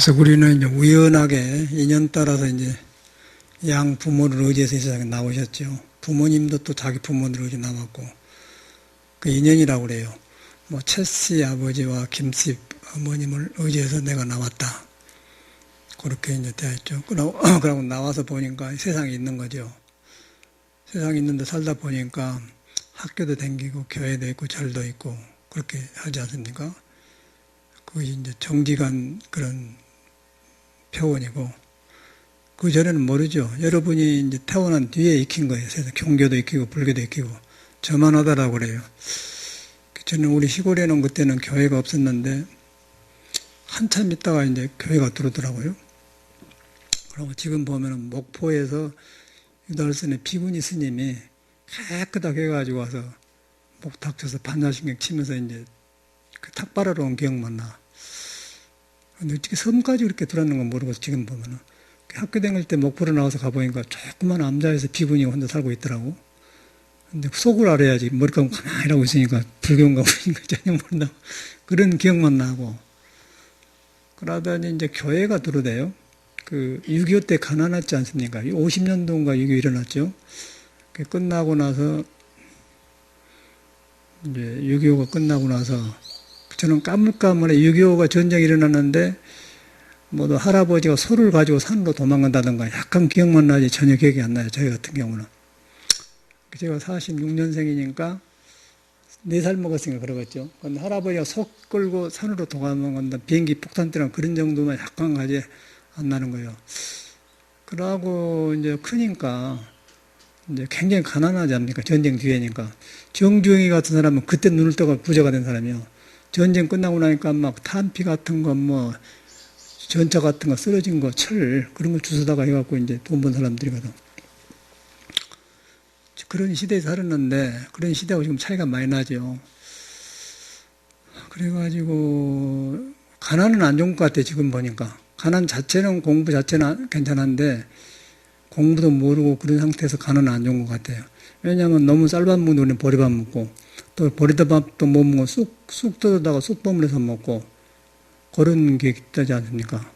그래서 우리는 이제 우연하게 인연 따라서 이제 양 부모를 의지해서 이 세상에 나오셨죠. 부모님도 또 자기 부모를 의지 나왔고, 그 인연이라고 그래요. 뭐, 채씨 아버지와 김씨 어머님을 의지해서 내가 나왔다. 그렇게 이제 되었죠. 그러고 나와서 보니까 세상에 있는 거죠. 세상에 있는데 살다 보니까 학교도 다니고, 교회도 있고, 절도 있고, 그렇게 하지 않습니까? 그것이 이제 정직한 그런 표현이고, 그 전에는 모르죠. 여러분이 이제 태어난 뒤에 익힌 거예요. 세상 종교도 익히고, 불교도 익히고, 저만 하다라고 그래요. 저는 우리 시골에는 그때는 교회가 없었는데, 한참 있다가 이제 교회가 들어오더라고요. 그리고 지금 보면은 목포에서 유달선의 비구니 스님이 깨끗하게 해가지고 와서 목탁 쳐서 반야신경 치면서 이제 그 탁발하러 온 기억만 나. 근데 어떻게 섬까지 그렇게 들어왔는 건 모르고 지금 보면은 학교 다닐 때 목포로 나와서 가보니까 조그만 암자에서 비구니가 혼자 살고 있더라고. 근데 속을 알아야지. 머리 감고 가만히 일하고 있으니까 불교인가 보니까 전혀 모른다고. 그런 기억만 나고. 그러더니 이제 교회가 들어대요. 그 6.25 때 가난했지 않습니까? 50년도인가 6.25 일어났죠. 끝나고 나서 이제 6.25가 끝나고 나서 저는 까물까물해 6.25가 전쟁이 일어났는데 모두 할아버지가 소를 가지고 산으로 도망간다던가 약간 기억만 나지 전혀 기억이 안 나요. 저희 같은 경우는. 제가 46년생이니까 4살 먹었으니까 그러겠죠. 근데 할아버지가 소 끌고 산으로 도망간다. 비행기 폭탄 때랑 그런 정도만 약간 가지 안 나는 거예요. 그러고 이제 크니까 이제 굉장히 가난하지 않습니까? 전쟁 뒤에니까. 정주영이 같은 사람은 그때 눈을 떠가 부자가 된 사람이요. 전쟁 끝나고 나니까 막 탄피 같은 거, 뭐, 전차 같은 거 쓰러진 거, 철, 그런 거 주워다가 해갖고 이제 돈 번 사람들이거든. 그런 시대에 살았는데, 그런 시대하고 지금 차이가 많이 나죠. 그래가지고, 가난은 안 좋은 것 같아, 지금 보니까. 가난 자체는, 공부 자체는 괜찮은데, 공부도 모르고 그런 상태에서 가난은 안 좋은 것 같아요. 왜냐하면 너무 쌀밥 먹는 우리는 보리밥 먹고, 또 보리밥도 못 먹고 쑥 뜯어다가 쑥범을 해서 먹고, 그런 기억이 있지 않습니까?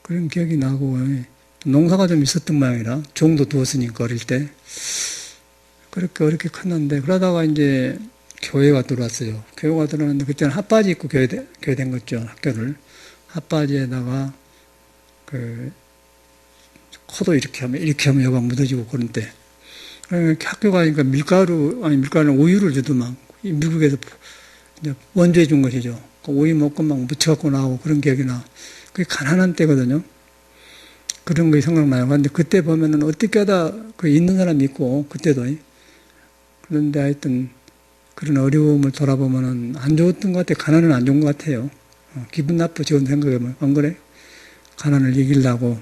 그런 기억이 나고, 농사가 좀 있었던 모양이라, 종도 두었으니까, 어릴 때. 그렇게 어렵게 컸는데, 그러다가 이제 교회가 들어왔어요. 교회가 들어왔는데, 그때는 핫바지 입고 교회 된 거죠, 학교를. 핫바지에다가, 코도 이렇게 하면 여가 묻어지고 그런 때. 학교 가니까 밀가루는 우유를 주더만, 미국에서 이제 원조해 준 것이죠. 그 우유 먹고 막 묻혀갖고 나오고 그런 기억이 나. 그게 가난한 때거든요. 그런 게 생각나요. 근데 그때 보면은 어떻게 하다 그 있는 사람이 있고, 그때도. 그런데 하여튼 그런 어려움을 돌아보면은 안 좋았던 것 같아요. 가난은 안 좋은 것 같아요. 기분 나쁘, 지금 생각해보면. 안 그래? 가난을 이기려고.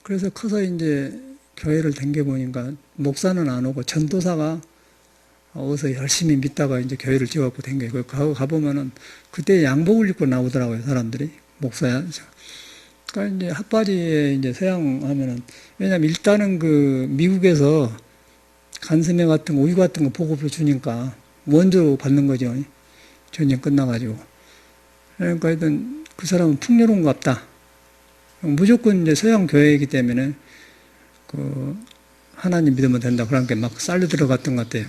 그래서 커서 이제 교회를 댕겨보니까 목사는 안 오고 전도사가 어디서 열심히 믿다가 이제 교회를 지어갖고 댕겨요. 가보면은 그때 양복을 입고 나오더라고요, 사람들이. 목사야. 그러니까 이제 핫바지에 이제 서양하면은, 왜냐면 일단은 그 미국에서 간스메 같은 거, 우유 같은 거 보급을 주니까 원조 받는 거죠. 전쟁 끝나가지고. 그러니까 하여튼 그 사람은 풍요로운 것 같다. 무조건 이제 서양 교회이기 때문에 그 하나님 믿으면 된다. 그러니까 막 쌀려 들어갔던 것 같아요.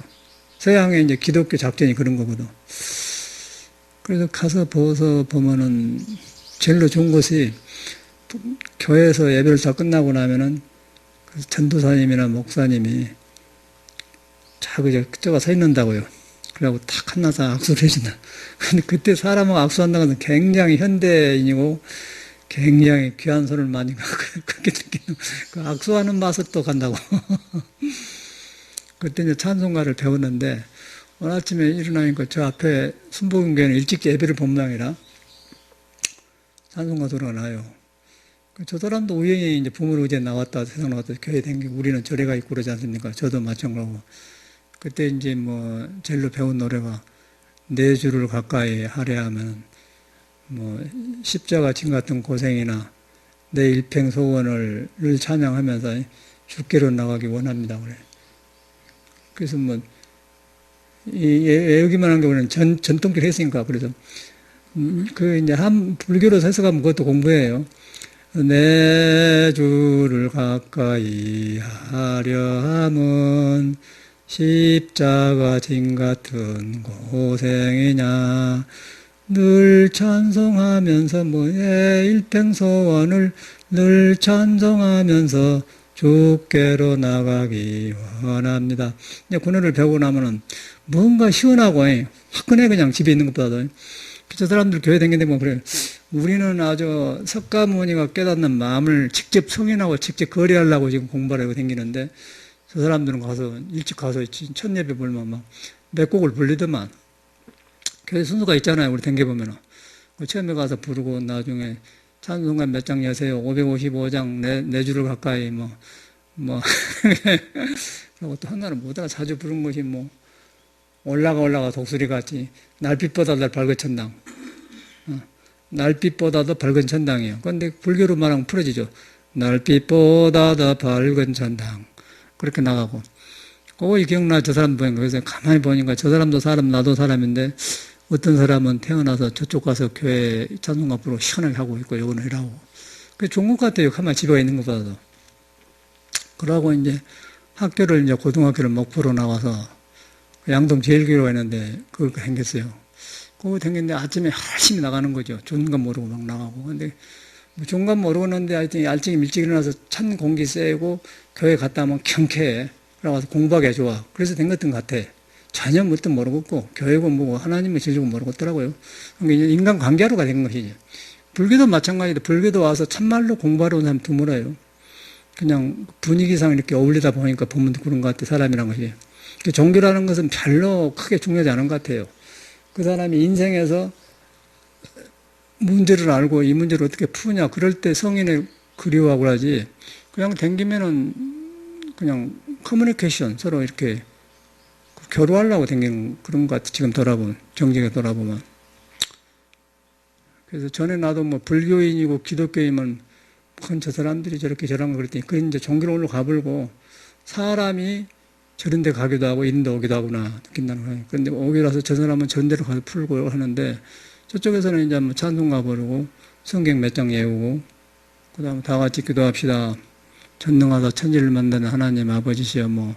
서양의 이제 기독교 작전이 그런 거거든. 그래서 가서 보면은 제일로 좋은 것이 교회에서 예배를 다 끝나고 나면은 그 전도사님이나 목사님이 저가 서 있는다고요. 그래갖고 탁 한나서 악수를 해준다. 근데 그때 사람하고 악수한다는 것은 굉장히 현대인이고 굉장히 귀한 손을 많이 그렇게 느끼는, 그 악수하는 맛을 또 간다고. 그때 이제 찬송가를 배웠는데, 오늘 아침에 일어나니까 저 앞에 순복음교회는 일찍 예배를 본 모양이라 찬송가 소리가 나요. 저 사람도 우연히 이제 부모를 의지해 나왔다, 세상 나왔다, 교회 댕기고, 우리는 절에가 있고 그러지 않습니까? 저도 마찬가지고. 그때 이제 뭐, 제일로 배운 노래가, 내 주를 가까이 하려 하면, 뭐, 십자가 진 같은 고생이나 내 일평 소원을 찬양하면서 죽기로 나가기 원합니다. 그래. 그래서 뭐, 외우기만 한 경우는 전통기를 했으니까, 그래서 이제 불교로 해석하면 그것도 공부예요. 내 주를 가까이 하려 함은 십자가 진 같은 고생이냐. 늘 찬송하면서 내 일평소원을 늘 찬송하면서 주께로 나가기 원합니다. 이제 그 노래를 배우고 나면은 뭔가 시원하고 화끈해 그냥 집에 있는 것보다도. 저 사람들 교회 다니는데 뭐 그래요. 우리는 아주 석가모니가 깨닫는 마음을 직접 성인하고 직접 거래하려고 지금 공부를 하고 다니는데 저 사람들은 가서 일찍 가서 첫 예배 불면 막 몇 곡을 불리더만. 교회 순서가 있잖아요. 우리 댕겨보면은. 처음에 가서 부르고 나중에 찬송가 몇 장 여세요. 555장 네 줄을 가까이 그리고 또 하나는 뭐다가 자주 부른 것이 올라가 독수리 같이 날빛보다 더 밝은 천당. 날빛보다 더 밝은 천당이에요. 그런데 불교로 말하면 풀어지죠. 날빛보다 더 밝은 천당. 그렇게 나가고. 그거 기억나, 저 사람 보니까. 그래서 가만히 보니까 저 사람도 사람, 나도 사람인데 어떤 사람은 태어나서 저쪽 가서 교회 찬송가 부르고 시원하게 하고 있고, 요거는 이라고. 그게 좋은 것 같아요. 가만히 집에 있는 것보다도. 그러고 이제 학교를 이제 고등학교를 목포로 나와서 양동 제일교회로 했는데 그걸 생겼어요. 그거 생겼는데 아침에 열심히 나가는 거죠. 좋은 건 모르고 막 나가고. 근데 좋은 건 모르고 있는데 하여튼 아침에 일찍 일어나서 찬 공기 쐬고 교회 갔다 오면 경쾌해. 그래서 공부하기 좋아. 그래서 된 것던 것 같아. 전혀 뭣도 모르겠고 교회고 뭐고 하나님을 지르고 모르겠더라고요. 그러니까 인간 관계하러가 된 것이죠. 불교도 마찬가지로 불교도 와서 참말로 공부하러 온 사람 드물어요. 그냥 분위기상 이렇게 어울리다 보니까 보면 그런 것 같아. 사람이란 것이. 종교라는 것은 별로 크게 중요하지 않은 것 같아요. 그 사람이 인생에서 문제를 알고 이 문제를 어떻게 푸냐. 그럴 때 성인을 그리워하고 하지. 그냥 댕기면은 그냥 커뮤니케이션 서로 이렇게 교류하려고 댕기는 그런 것 같아. 지금 돌아보면. 정직하게 돌아보면. 그래서 전에 나도 불교인이고 기독교인은 저 사람들이 저렇게 저런 거 그랬더니 그 이제 종교로 올라가불고 사람이 저런 데 가기도 하고 이런 데 오기도 하구나 느낀다는 거예요. 그런데 오기로 해서 저 사람은 저런 데로 가서 풀고 하는데 저쪽에서는 이제 찬송가 부르고 성경 몇 장 외우고 그 다음에 다 같이 기도합시다. 전능하사 천지를 만드는 하나님 아버지시여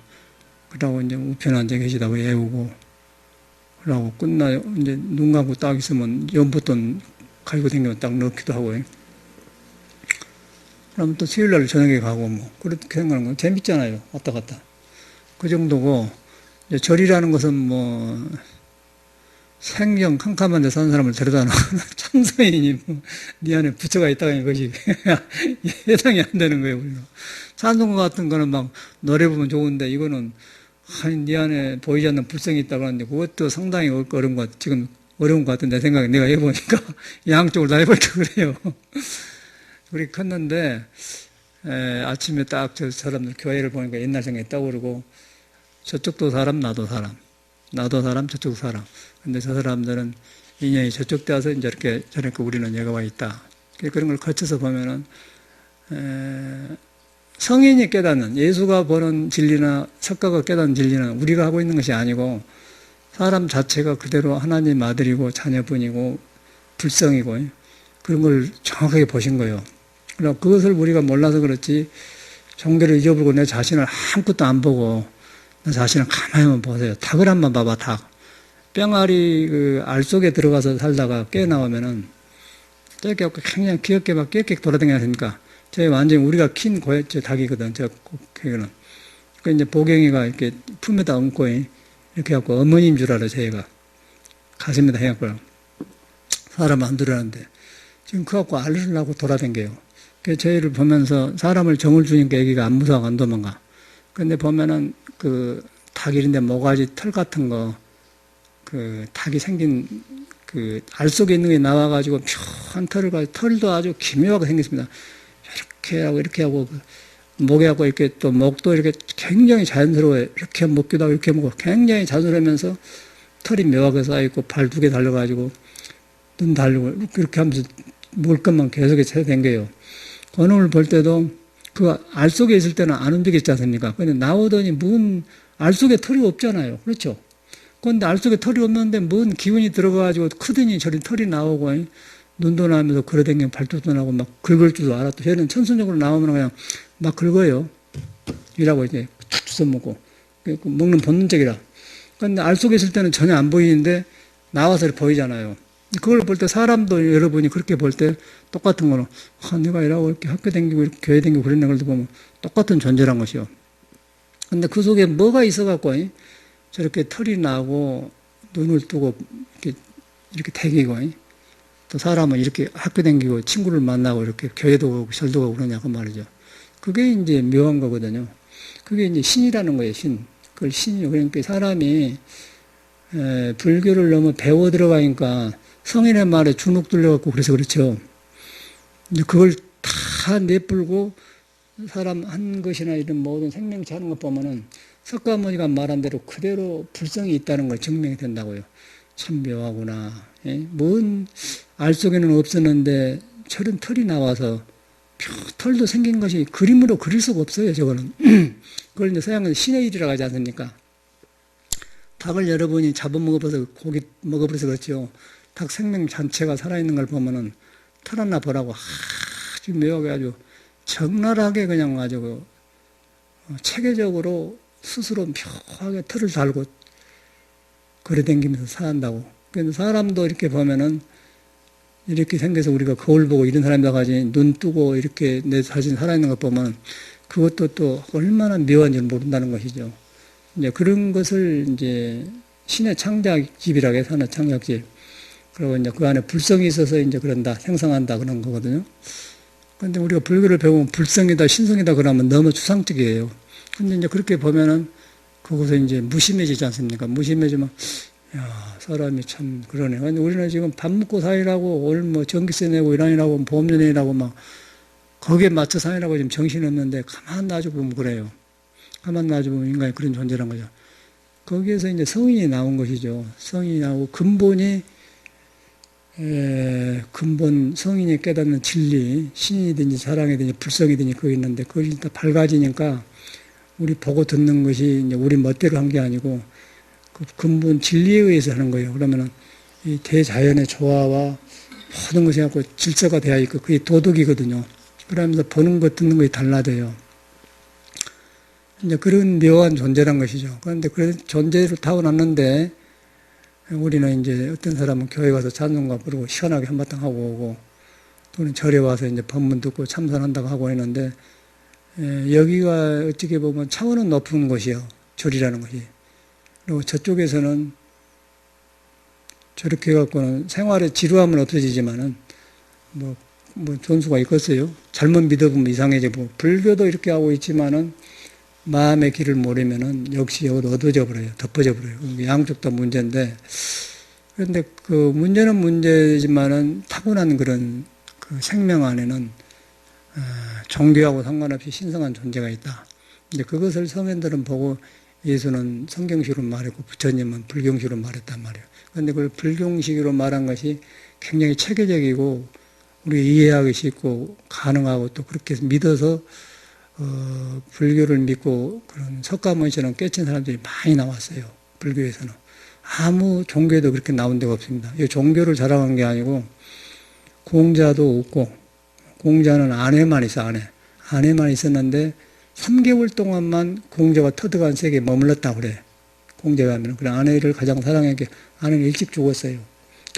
그러고 이제 우편 앉아 계시다고 외우고 그러고 끝나요. 이제 눈 감고 딱 있으면 연붙돈 가지고 다니면 딱 넣기도 하고 그러면 또 수요일날 저녁에 가고 그렇게 생각하는 건 재밌잖아요. 왔다 갔다. 그 정도고, 이제 절이라는 것은 생경 캄캄한 데 사는 사람을 데려다 놓고 참선인이 네 안에 부처가 있다가 이것이 예상이 안 되는 거예요, 우리가. 찬송가 같은 거는 노래 부르면 좋은데 이거는 네 안에 보이지 않는 불성이 있다고 하는데 그것도 상당히 어려운 것 같아. 지금 어려운 것 같은데 내 생각에 내가 해보니까 양쪽을 다 해볼까 그래요. 우리 컸는데 아침에 딱 저 사람들 교회를 보니까 옛날 생각이 떠오르고 저쪽도 사람 나도 사람 저쪽도 사람. 근데 저 사람들은 인연이 저쪽 되어서 이제 저렇게 우리는 얘가 와 있다. 그런 걸 거쳐서 보면은 성인이 깨닫는 예수가 보는 진리나 석가가 깨닫는 진리는 우리가 하고 있는 것이 아니고 사람 자체가 그대로 하나님 아들이고 자녀분이고 불성이고 그런 걸 정확하게 보신 거예요. 그러나 그것을 우리가 몰라서 그렇지 종교를 잊어버리고 내 자신을 아무것도 안 보고 내 자신을 가만히만 보세요. 닭을 한번 봐봐, 닭. 뿅알이 그 알 속에 들어가서 살다가 깨어나오면은 저렇게 굉장히 귀엽게 막 깨끗 돌아다니지 않습니까? 저 완전히 우리가 킨 저 닭이거든, 저 그거는. 그 이제 보경이가 이렇게 품에다 얹고 이렇게 해갖고 어머니인 줄 알아, 저희가. 가슴에다 해갖고. 사람 안 들어가는데. 지금 그거 갖고 알을 하고 돌아다녀요. 그 저희를 보면서 사람을 정을 주니까 애기가 안 무서워 안 도망가. 근데 보면은 그 닭 이런데 모가지 털 같은 거, 그 닭이 생긴 그 알 속에 있는 게 나와가지고 묘한 털을 가지고 털도 아주 기묘하게 생겼습니다. 이렇게 하고 목에 하고 이렇게 또 목도 이렇게 굉장히 자연스러워요. 이렇게 먹기도 하고 이렇게 먹고 굉장히 자연스러우면서 털이 묘하게 쌓여있고 발 2개 달려가지고 눈 달리고 이렇게 하면서 먹을 것만 계속해서 댕겨요. 어느 걸 볼 때도 그 알 속에 있을 때는 안 움직였지 않습니까? 근데 나오더니 알 속에 털이 없잖아요. 그렇죠? 그런데 알 속에 털이 없는데 뭔 기운이 들어가가지고 크더니 저리 털이 나오고, 눈도 나면서 걸어다니면 발톱도 나고 막 긁을 줄도 알아. 또 걔는 천선적으로 나오면 그냥 막 긁어요. 이라고 이제 툭 주워 먹고. 먹는 본능적이라. 그런데 알 속에 있을 때는 전혀 안 보이는데 나와서 보이잖아요. 그걸 볼 때 사람도 여러분이 그렇게 볼 때 똑같은 거로, 내가 이러고 이렇게 학교 다니고 이렇게 교회 다니고 그런 걸 보면 똑같은 존재란 것이요. 근데 그 속에 뭐가 있어갖고, 저렇게 털이 나고 눈을 뜨고 이렇게 다니고, 또 사람은 이렇게 학교 다니고 친구를 만나고 이렇게 교회도 가고 절도 가고 그러냐고 말이죠. 그게 이제 묘한 거거든요. 그게 이제 신이라는 거예요, 신. 그걸 신이요. 그러니까 사람이 불교를 너무 배워 들어가니까 성인의 말에 주눅 들려갖고 그래서 그렇죠. 이제 그걸 다 내뿔고 사람 한 것이나 이런 모든 생명체 하는 것 보면은 석가모니가 말한 대로 그대로 불성이 있다는 걸 증명이 된다고요. 참 묘하구나. 뭔 알 속에는 없었는데 저런 털이 나와서 털도 생긴 것이 그림으로 그릴 수가 없어요, 저거는. 그걸 이제 서양은 신의 일이라고 하지 않습니까? 닭을 여러분이 잡아먹어서 고기 먹어버려서 그렇죠. 닭 생명 자체가 살아있는 걸 보면은 털 하나 보라고 아주 묘하게 아주 적나라하게 그냥 아주 체계적으로 스스로 묘하게 털을 달고 걸어다니면서 산다고. 그래서 사람도 이렇게 보면은 이렇게 생겨서 우리가 거울 보고 이런 사람이다 가지 눈 뜨고 이렇게 내 자신 살아있는 것 보면 그것도 또 얼마나 묘한지 모른다는 것이죠. 이제 그런 것을 이제 신의 창작집이라고 해서 하는 창작집. 그리고 이제 그 안에 불성이 있어서 이제 그런다, 생성한다 그런 거거든요. 근데 우리가 불교를 배우면 불성이다, 신성이다 그러면 너무 추상적이에요. 근데 이제 그렇게 보면은 그것에 이제 무심해지지 않습니까? 무심해지면, 야, 사람이 참 그러네. 근데 우리는 지금 밥 먹고 살이라고, 오늘 뭐 전기세 내고 일하느라고, 보험료 내라고 막, 거기에 맞춰 살이라고 지금 정신이 없는데, 가만 놔두면 그래요. 가만 놔두면 인간이 그런 존재란 거죠. 거기에서 이제 성인이 나온 것이죠. 성인이 나오고, 근본 성인이 깨닫는 진리, 신이든지 사랑이든지 불성이든지 그거 있는데, 그것이 다 밝아지니까, 우리 보고 듣는 것이 이제 우리 멋대로 한 게 아니고 그 근본 진리에 의해서 하는 거예요. 그러면은 이 대자연의 조화와 모든 것이 갖고 질서가 되어 있고 그게 도덕이거든요. 그러면서 보는 것, 듣는 것이 달라져요. 이제 그런 묘한 존재란 것이죠. 그런데 그런 존재로 타고났는데 우리는 이제 어떤 사람은 교회 가서 찬송가 부르고 시원하게 한바탕 하고 오고 또는 절에 와서 이제 법문 듣고 참선한다고 하고 했는데 여기가 어떻게 보면 차원은 높은 곳이요. 절이라는 것이. 그리고 저쪽에서는 저렇게 해갖고는 생활의 지루함은 없어지지만은 뭐 존수가 있겠어요. 잘못 믿어보면 이상해지고 불교도 이렇게 하고 있지만은 마음의 길을 모르면은 역시 여기도 어두워져 버려요. 덮어져 버려요. 양쪽 다 문제인데 그런데 그 문제는 문제지만은 타고난 그런 그 생명 안에는 종교하고 상관없이 신성한 존재가 있다. 이제 그것을 서면들은 보고 예수는 성경식으로 말했고 부처님은 불경식으로 말했단 말이에요. 그런데 그걸 불경식으로 말한 것이 굉장히 체계적이고 우리 이해하기 쉽고 가능하고 또 그렇게 믿어서 불교를 믿고 그런 석가모니처럼 깨친 사람들이 많이 나왔어요. 불교에서는. 아무 종교에도 그렇게 나온 데가 없습니다. 이 종교를 자랑한 게 아니고 공자도 없고 공자는 아내만 있어, 아내만 있었는데 3개월 동안만 공자가 터득한 세계에 머물렀다고 그래. 공자가 하면. 그래, 아내를 가장 사랑했게, 아내는 일찍 죽었어요.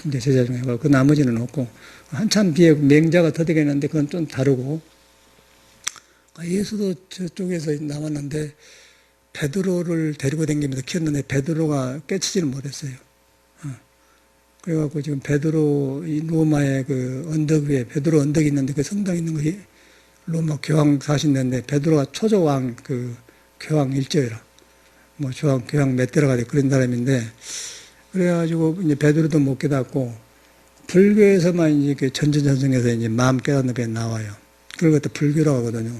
공자 제자 중에. 그 나머지는 없고. 한참 뒤에 맹자가 터득했는데 그건 좀 다르고. 예수도 저쪽에서 나왔는데 베드로를 데리고 다니면서 키웠는데 베드로가 깨치지를 못했어요. 그래갖고 지금 베드로, 이 로마의 그 언덕 위에 베드로 언덕이 있는데 그 성당이 있는 것이 로마 교황 사신인데 베드로가 초조왕 그 교황 일조이라. 뭐 교황 몇 대라가 돼 그런 사람인데 그래가지고 이제 베드로도 못 깨닫고 불교에서만 이제 전전전승에서 이제 마음 깨닫는 게 나와요. 그걸 갖다 불교라고 하거든요.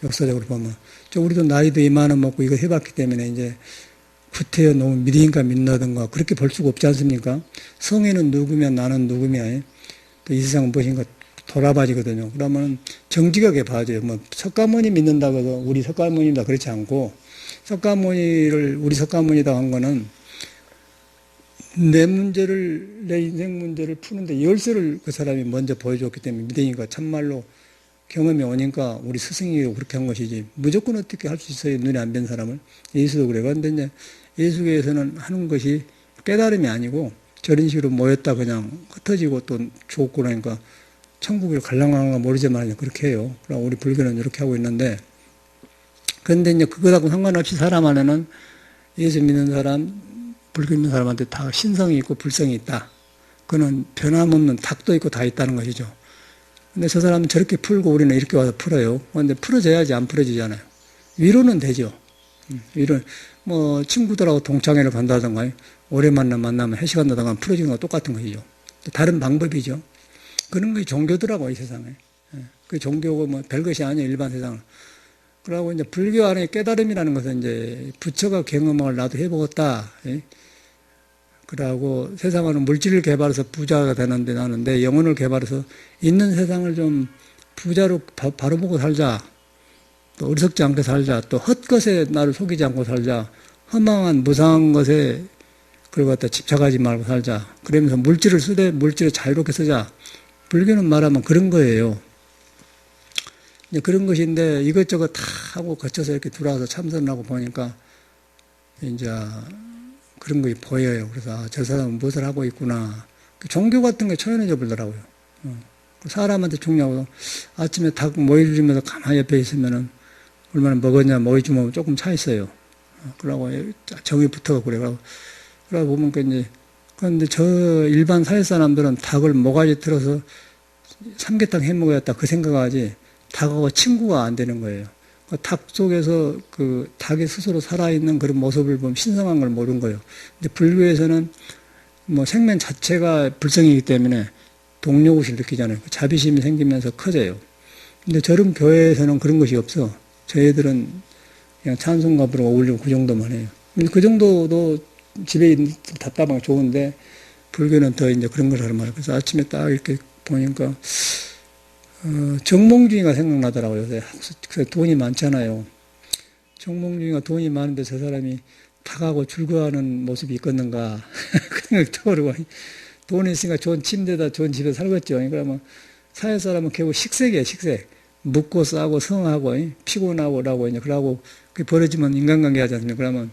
역사적으로 보면. 우리도 나이도 이만한 먹고 이거 해봤기 때문에 이제 구태여 너무 믿으니까 믿는다든가 그렇게 볼 수가 없지 않습니까? 성인은 누구면 나는 누구며 또 이 세상은 무엇인가 돌아봐지거든요. 그러면 정직하게 봐줘요. 뭐 석가모니 믿는다고 해서 우리 석가모니다 그렇지 않고 석가모니를 우리 석가모니다 한 거는 내 인생 문제를 푸는데 열쇠를 그 사람이 먼저 보여줬기 때문에 믿으니까 참말로 경험이 오니까 우리 스승이 그렇게 한 것이지 무조건 어떻게 할 수 있어요? 눈에 안 뵌 사람을. 예수도 그래. 그런데 이제 예수교에서는 하는 것이 깨달음이 아니고 저런 식으로 모였다 그냥 흩어지고 또 죽고 나니까 천국을 갈랑갈랑 모르지만 그렇게 해요. 그럼 우리 불교는 이렇게 하고 있는데 그런데 이제 그거하고 상관없이 사람 안에는 예수 믿는 사람, 불교 믿는 사람한테 다 신성이 있고 불성이 있다. 그는 변함없는 닭도 있고 다 있다는 것이죠. 근데 저 사람은 저렇게 풀고 우리는 이렇게 와서 풀어요. 근데 풀어져야지 안 풀어지잖아요. 위로는 되죠. 위로, 뭐, 친구들하고 동창회를 간다든가, 오래 만나면 회식한다든가 풀어지는 거 똑같은 것이죠. 다른 방법이죠. 그런 게 종교더라고, 이 세상에. 그 종교고 뭐 별것이 아니에요, 일반 세상은. 그러고 이제 불교 안에 깨달음이라는 것은 이제 부처가 경험을 나도 해보겠다. 그러고 세상은 물질을 개발해서 부자가 되는데 나는 내 영혼을 개발해서 있는 세상을 좀 부자로 바로 보고 살자. 또 어리석지 않게 살자. 또 헛것에 나를 속이지 않고 살자. 허망한 무상한 것에 그걸 갖다 집착하지 말고 살자. 그러면서 물질을 쓰되 물질을 자유롭게 쓰자. 불교는 말하면 그런 거예요. 이제 그런 것인데 이것저것 다 하고 거쳐서 이렇게 들어와서 참선하고 보니까 이제 그런 것이 보여요. 그래서 저 사람은 무엇을 하고 있구나. 종교 같은 게 초연해져 버리더라고요. 사람한테 중요하고 아침에 닭 모이 주면서 가만히 옆에 있으면은 얼마나 먹었냐 모이 주면 조금 차 있어요. 그러고 정이 붙어서 그래. 그러고 보면 이제 그런데 저 일반 사회 사람들은 닭을 모가지 틀어서 삼계탕 해 먹어야겠다 그 생각하지 닭하고 친구가 안 되는 거예요. 닭 속에서 그 닭이 스스로 살아있는 그런 모습을 보면 신성한 걸 모르는 거예요. 근데 불교에서는 뭐 생명 자체가 불성이기 때문에 동료의식을 느끼잖아요. 자비심이 생기면서 커져요. 근데 저런 교회에서는 그런 것이 없어. 저희들은 그냥 찬송가 부르고 어울리고 그 정도만 해요. 근데 그 정도도 집에 있는 답답하고 좋은데 불교는 더 이제 그런 걸 하는 말이에요. 그래서 아침에 딱 이렇게 보니까 정몽주의가 생각나더라고요. 그래서 돈이 많잖아요. 정몽주의가 돈이 많은데 저 사람이 닭하고 출구하는 모습이 있겠는가. 그 생각이 떠오르고 돈이 있으니까 좋은 침대다 좋은 집에 살겠죠. 그러면 사회 사람은 결국 식색이에요. 식색. 묵고 싸고 성하고 피곤하고 라고 이제 그러고 그 벌어지면 인간관계 하지 않습니까? 그러면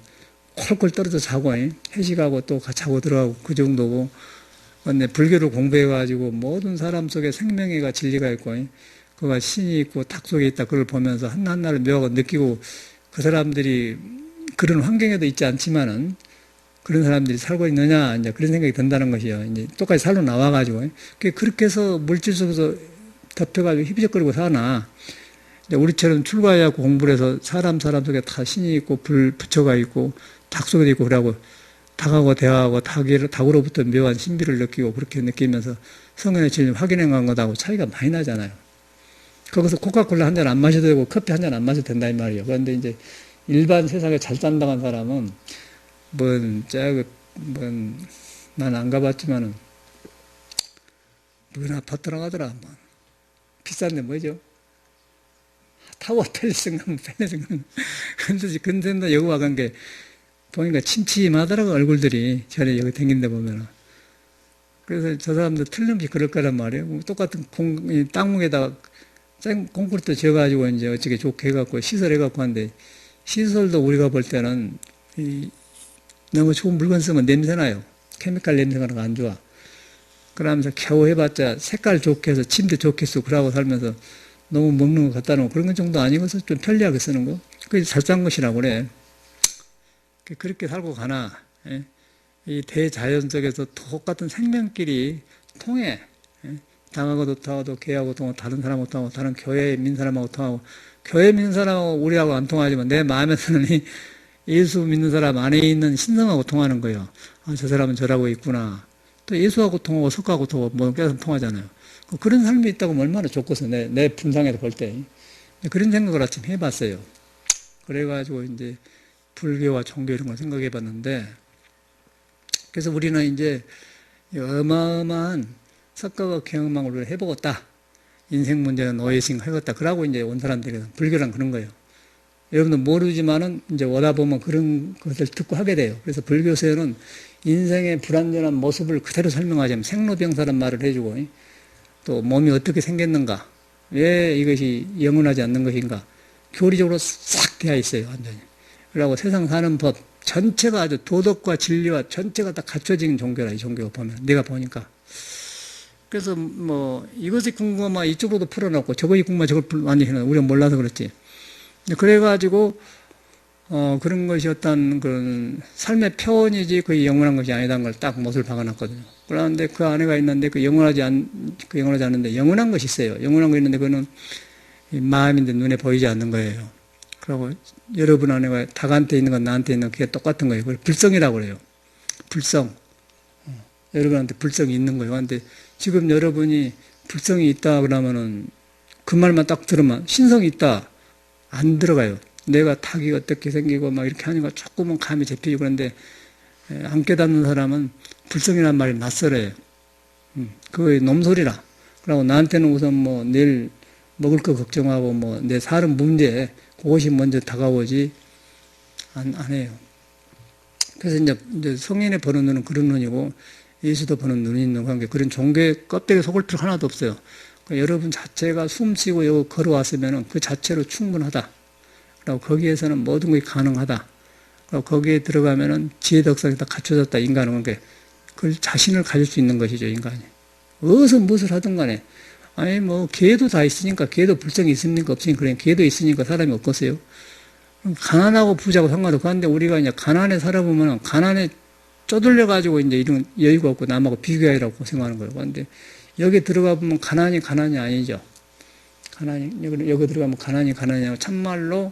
콜콜 떨어져 자고 회식하고 또 자고 들어가고 그 정도고 근데 불교를 공부해가지고 모든 사람 속에 생명의가 진리가 있고 그가 신이 있고 닭 속에 있다 그걸 보면서 하나하나를 묘하고 느끼고 그 사람들이 그런 환경에도 있지 않지만은 그런 사람들이 살고 있느냐 이제 그런 생각이 든다는 것이요. 이제 똑같이 살로 나와가지고 그렇게 해서 물질 속에서 덮여가지고 희비적거리고 사나 우리처럼 출가해갖고 공부를 해서 사람 속에 다 신이 있고 부처가 있고 닭 속에도 있고 그러고 닭하고 대화하고 닭으로부터 묘한 신비를 느끼고 그렇게 느끼면서 성현의 진리 확인해 간 것하고 차이가 많이 나잖아요. 거기서 코카콜라 한 잔 안 마셔도 되고 커피 한 잔 안 마셔도 된다 이 말이에요. 그런데 이제 일반 세상에 잘 산다는 사람은 난 안 가봤지만은 무슨 아파트라고 하더라. 비싼데 뭐죠? 타워 팰리스인가 팰리스인가 근데 여기 와간 게 보니까 침침하더라고 얼굴들이 전에 여기 댕긴데 보면은 그래서 저 사람도 틀림없이 그럴 거란 말이에요. 똑같은 땅목에다가 콘크리트 지어가지고 이제 어떻게 좋게 해갖고 시설해갖고 하는데 시설도 우리가 볼 때는 너무 좋은 물건 쓰면 냄새나요. 케미칼 냄새가 안 좋아. 그러면서 겨우 해봤자 색깔 좋게 해서 침대 좋게 쓰고 그러고 살면서 너무 먹는 거 갖다 놓고 그런 건 정도 아니고서 좀 편리하게 쓰는 거. 그게 잘 싼 것이라고 그래. 그렇게 살고 가나. 이 대자연 속에서 똑같은 생명끼리 통해. 당하고도 통하고 개하고 통하고 다른 사람하고 통하고 다른 교회 민 사람하고 통하고 교회 믿는 사람하고 우리하고 안 통하지만 내 마음에서는 예수 믿는 사람 안에 있는 신성하고 통하는 거예요. 아, 저 사람은 저라고 있구나. 또 예수하고 통하고 석하고 통하고 뭐 계속 통하잖아요. 그런 삶이 있다고 하면 얼마나 좋겠어. 내 분상에서 볼 때. 그런 생각을 아침 해봤어요. 그래가지고 이제 불교와 종교 이런 걸 생각해 봤는데 그래서 우리는 이제 어마어마한 석가와 경험을 해보겠다. 인생 문제는 노예싱 하겠다. 그러고 이제 온 사람들이 불교란 그런 거예요. 여러분도 모르지만은 이제 오다 보면 그런 것을 듣고 하게 돼요. 그래서 불교에서는 인생의 불완전한 모습을 그대로 설명하자면 생로병사란 말을 해주고, 또 몸이 어떻게 생겼는가, 왜 이것이 영원하지 않는 것인가, 교리적으로 싹 되어 있어요, 완전히. 그리고 세상 사는 법 전체가 아주 도덕과 진리와 전체가 다 갖춰진 종교라, 이 종교가 보면. 내가 보니까. 그래서 뭐 이것이 궁금하면 이쪽으로도 풀어놓고 저것이 궁금하면 저걸 완전히 해놓고, 우리가 몰라서 그렇지. 그래가지고 그런 것이 어떤 그런 삶의 표현이지 그게 영원한 것이 아니다는 걸 딱 못을 박아놨거든요. 그런데 그 안에가 있는데 그 영원하지 않는데 영원한 것이 있어요. 영원한 거 있는데 그거는 마음인데 눈에 보이지 않는 거예요. 그리고 여러분 안에가 닭한테 있는 건 나한테 있는 그게 똑같은 거예요. 그걸 불성이라고 그래요. 불성. 여러분한테 불성이 있는 거예요. 근데 지금 여러분이 불성이 있다 그러면은 그 말만 딱 들으면 신성이 있다. 안 들어가요. 내가 닭이 어떻게 생기고 막 이렇게 하니까 조금은 감이 잡히고 그런데 안 깨닫는 사람은 불성이라는 말이 낯설어요. 그거의 놈소리라. 그러고 나한테는 우선 뭐 내일 먹을 거 걱정하고 뭐 내 사람 문제 그것이 먼저 다가오지 안 해요. 그래서 이제 성인의 보는 눈은 그런 눈이고 예수도 보는 눈이 있는 관계, 그런 종교의 껍데기 속을 필요 하나도 없어요. 그러니까 여러분 자체가 숨쉬고 여기 걸어왔으면 그 자체로 충분하다. 그리고 거기에서는 모든 것이 가능하다. 그리고 거기에 들어가면은 지혜 덕성이 다 갖춰졌다. 인간은 그게 그 자신을 가질 수 있는 것이죠, 인간이. 어디서 무엇을 하든 간에. 아니 뭐 개도 다 있으니까, 개도 불성이 있습니까? 없으니까. 그냥 개도 있으니까 사람이 없겠어요. 가난하고 부자고 상관없고. 그런데 우리가 이제 가난에 살아보면 가난에 쪼들려가지고 이제 이런 여유가 없고 남하고 비교하라고 생각하는 거예요. 그런데 여기 들어가 보면 가난이 아니죠. 여기 들어가면 가난이 아니고 참말로,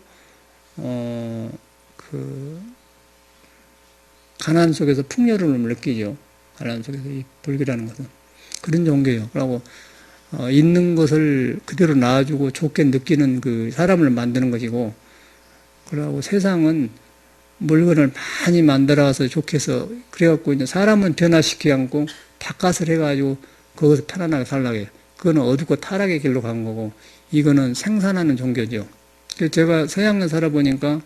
가난 속에서 풍요로움을 느끼죠. 가난 속에서 이 불교라는 것은. 그런 종교예요. 그리고, 있는 것을 그대로 놔주고 좋게 느끼는 그 사람을 만드는 것이고, 그러고 세상은 물건을 많이 만들어서 좋게 해서, 그래갖고 이제 사람은 변화시키지 않고 바깥을 해가지고 거기서 편안하게 살라고 해요. 그거는 어둡고 타락의 길로 간 거고, 이거는 생산하는 종교죠. 그래서 제가 서양에 살아보니까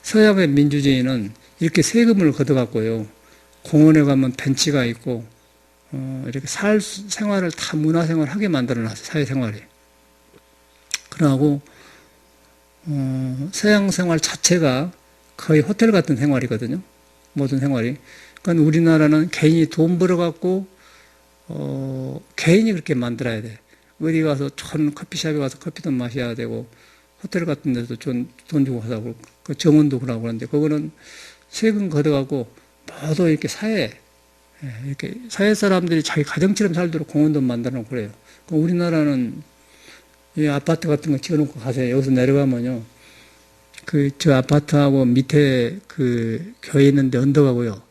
서양의 민주주의는 이렇게 세금을 걷어갖고요. 공원에 가면 벤치가 있고, 이렇게 생활을 다 문화생활 하게 만들어놨어요. 사회생활이. 그러고, 서양 생활 자체가 거의 호텔 같은 생활이거든요. 모든 생활이. 그러니까 우리나라는 개인이 돈 벌어갖고, 개인이 그렇게 만들어야 돼. 어디 가서 좋은 커피숍에 가서 커피도 마셔야 되고, 호텔 같은 데서 돈 주고 하다고, 그 정원도 그러고 그러는데, 그거는 세금 걷어가고, 모두 이렇게 이렇게 사회 사람들이 자기 가정처럼 살도록 공원도 만들어 놓고 그래요. 우리나라는 이 아파트 같은 거 지어놓고 가세요. 여기서 내려가면요. 저 아파트하고 밑에 그 교회 있는데 언덕하고요.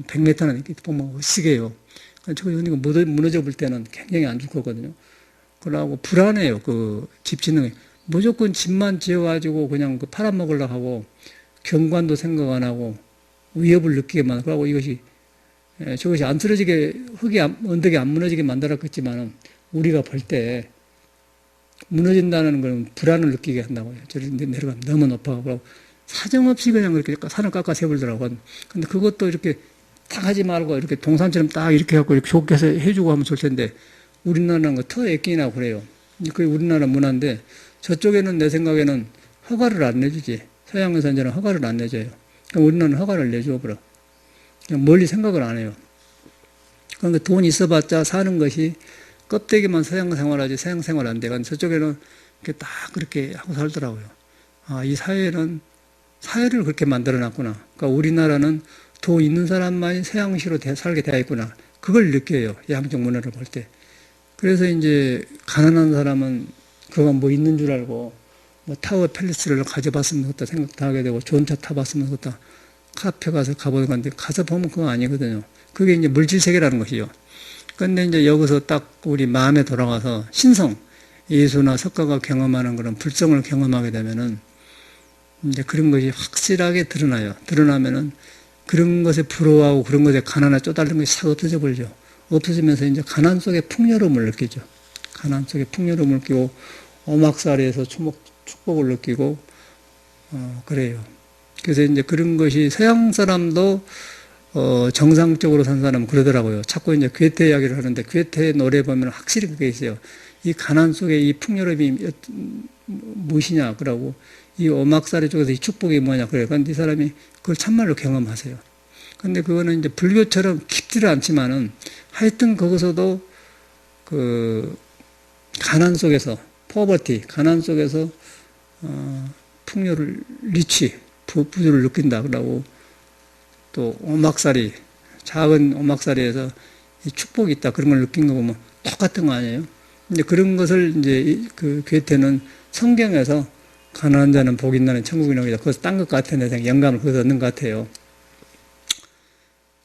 100m는 이렇게 보면 으시게요. 저거 무너져 볼 때는 굉장히 안 좋거든요. 그러고 불안해요. 그 집 짓는 게. 무조건 집만 지어가지고 그냥 그 팔아먹으려고 하고 경관도 생각 안 하고 위협을 느끼게만 하고 저것이 안 쓰러지게 언덕이 안 무너지게 만들었겠지만은 우리가 볼 때 무너진다는 건 불안을 느끼게 한다고요. 저리 내려가면 너무 높아가고 사정없이 그냥 그렇게 산을 깎아 세우더라고. 근데 그것도 이렇게 딱 하지 말고 이렇게 동산처럼 딱 이렇게 갖고 이렇게 좋게 해서 해주고 하면 좋을 텐데 우리나라는 거 더 애끼나 그래요. 그게 우리나라 문화인데 저쪽에는 내 생각에는 허가를 안 내주지. 서양에서 이제는 허가를 안 내줘요. 우리나라는 허가를 내줘 버려. 그냥 멀리 생각을 안 해요. 그러니까 돈 있어봤자 사는 것이 껍데기만 서양 생활하지 서양 생활 안 돼. 그러니까 저쪽에는 이렇게 딱 그렇게 하고 살더라고요. 아, 이 사회는 사회를 그렇게 만들어놨구나. 그러니까 우리나라는 돈 있는 사람만이 서양식으로 살게 되어 있구나. 그걸 느껴요. 양적 문화를 볼 때. 그래서 이제 가난한 사람은 그거 뭐 있는 줄 알고 뭐 타워 팰리스를 가져봤으면 좋겠다 생각도 하게 되고 좋은 차 타봤으면 좋겠다. 카페 가서 가보는 건데 가서 보면 그거 아니거든요. 그게 이제 물질 세계라는 것이죠. 근데 이제 여기서 딱 우리 마음에 돌아가서 신성, 예수나 석가가 경험하는 그런 불성을 경험하게 되면은 이제 그런 것이 확실하게 드러나요. 드러나면은 그런 것에 부러워하고 그런 것에 가난에 쪼달린 것이 싹 없어져 버리죠. 없어지면서 이제 가난 속에 풍요로움을 느끼죠. 가난 속에 풍요로움을 느끼고 오막살이에서 축복을 느끼고 그래요. 그래서 이제 그런 것이 서양 사람도 정상적으로 산 사람은 그러더라고요. 자꾸 이제 괴테 이야기를 하는데 괴테 노래 보면 확실히 그게 있어요. 이 가난 속에 이 풍요롭이 무엇이냐 그러고 이 오막살이 쪽에서 이 축복이 뭐냐 그래요. 그런데 이 사람이 그걸 참말로 경험하세요. 근데 그거는 이제 불교처럼 깊지는 않지만은 하여튼 거기서도 그 가난 속에서 포버티 가난 속에서 풍요를 리치 부주를 느낀다 그러고 또 오막살이 작은 오막살이에서 이 축복이 있다 그런 걸 느낀 거 보면 똑같은 거 아니에요? 이제 그런 것을 이제 그 괴테는 성경에서 가난한 자는 복이 있나는 천국이라고 해서 거기서 딴 것 같아 내 생각 영감을 거기서 얻는 것 같아요.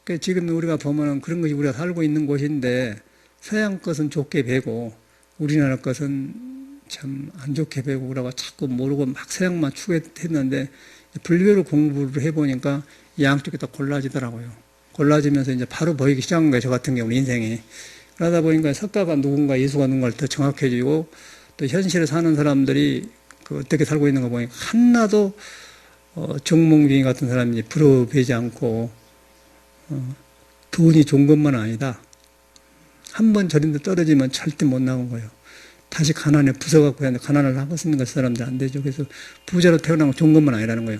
그러니까 지금 우리가 보면은 그런 것이 우리가 살고 있는 곳인데 서양 것은 좋게 배고 우리나라 것은 참 안 좋게 배고 그러고 자꾸 모르고 막 서양만 추구했는데 불교를 공부를 해보니까 양쪽이 다 골라지더라고요. 골라지면서 이제 바로 보이기 시작한 거예요. 저 같은 경우는 인생이. 그러다 보니까 석가가 누군가 예수가 누군가를 더 정확해지고 또 현실에 사는 사람들이 그 어떻게 살고 있는 거 보니까 하나도 정몽주의 같은 사람이 부러워보지 않고 돈이 좋은 것만 아니다. 한 번 저런 데 떨어지면 절대 못 나온 거예요. 다시 가난에 부서갖고 하는데 가난을 하고 있는 것 사람들 안 되죠. 그래서 부자로 태어난 건 좋은 것만 아니라는 거예요.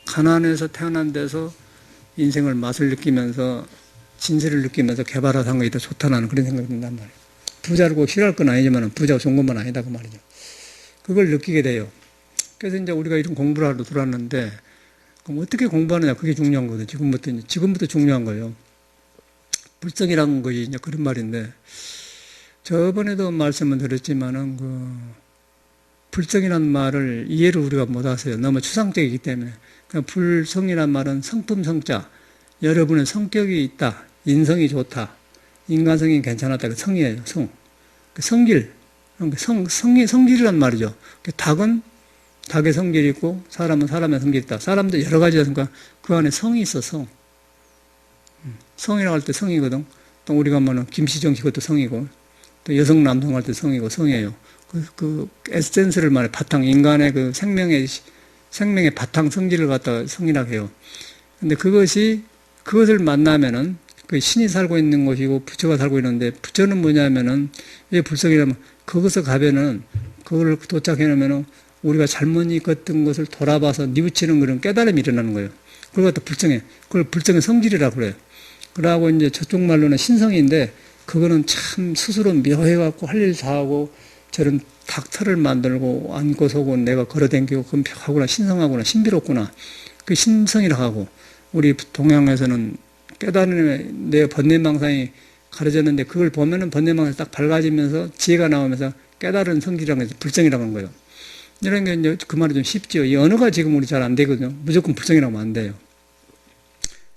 가난에서 태어난 데서 인생을 맛을 느끼면서 진실을 느끼면서 개발하는 것이 더 좋다는 그런 생각이 든단 말이에요. 부자를 꼭 싫어할 건 아니지만 부자가 좋은 것만 아니다 그 말이죠. 그걸 느끼게 돼요. 그래서 이제 우리가 이런 공부를 하러 들어왔는데 그럼 어떻게 공부하느냐 그게 중요한 거거든요. 지금부터 중요한 거예요. 불성이라는 것이 이제 그런 말인데 저번에도 말씀을 드렸지만은 불성이라는 말을 이해를 우리가 못 하세요. 너무 추상적이기 때문에. 그러니까 불성이라는 말은 성품 성자. 여러분의 성격이 있다. 인성이 좋다. 인간성이 괜찮았다. 그 성이에요. 성. 그 성질. 성질이란 말이죠. 닭은 닭의 성질이 있고 사람은 사람의 성질이 있다. 사람도 여러 가지가 있으니까 그 안에 성이 있어. 성. 성이라고 할 때 성이거든. 또 우리가 말하는 김시정 씨 그것도 성이고 또 여성 남성 할 때 성이고 성이에요. 그 에센스를 말해 바탕 인간의 그 생명의 바탕 성질을 갖다가 성이라고 해요. 근데 그것을 만나면은 그 신이 살고 있는 곳이고 부처가 살고 있는데 부처는 뭐냐면은 왜 불성이라면 거기서 가면은 그거를 도착해 놓으면은 우리가 잘못 익었던 것을 돌아봐서 뉘우치는 그런 깨달음이 일어나는 거예요. 그걸 갖다 그걸 불성의 성질이라고 그래요. 그러고 이제 저쪽 말로는 신성인데 그거는 참 스스로 묘해갖고 할 일 다 하고 저런 닥터를 만들고 안고 서고 내가 걸어댕기고 금벽하구나 신성하구나 신비롭구나 그 신성이라고 하고 우리 동양에서는 깨달음의 내 번뇌망상이 가려졌는데 그걸 보면은 번뇌망상이 딱 밝아지면서 지혜가 나오면서 깨달은 성질이라고 해서 불성이라고 하는 거예요. 이런 게 이제 그 말이 좀 쉽죠. 이 언어가 지금 우리 잘 안 되거든요. 무조건 불성이라고 하면 안 돼요.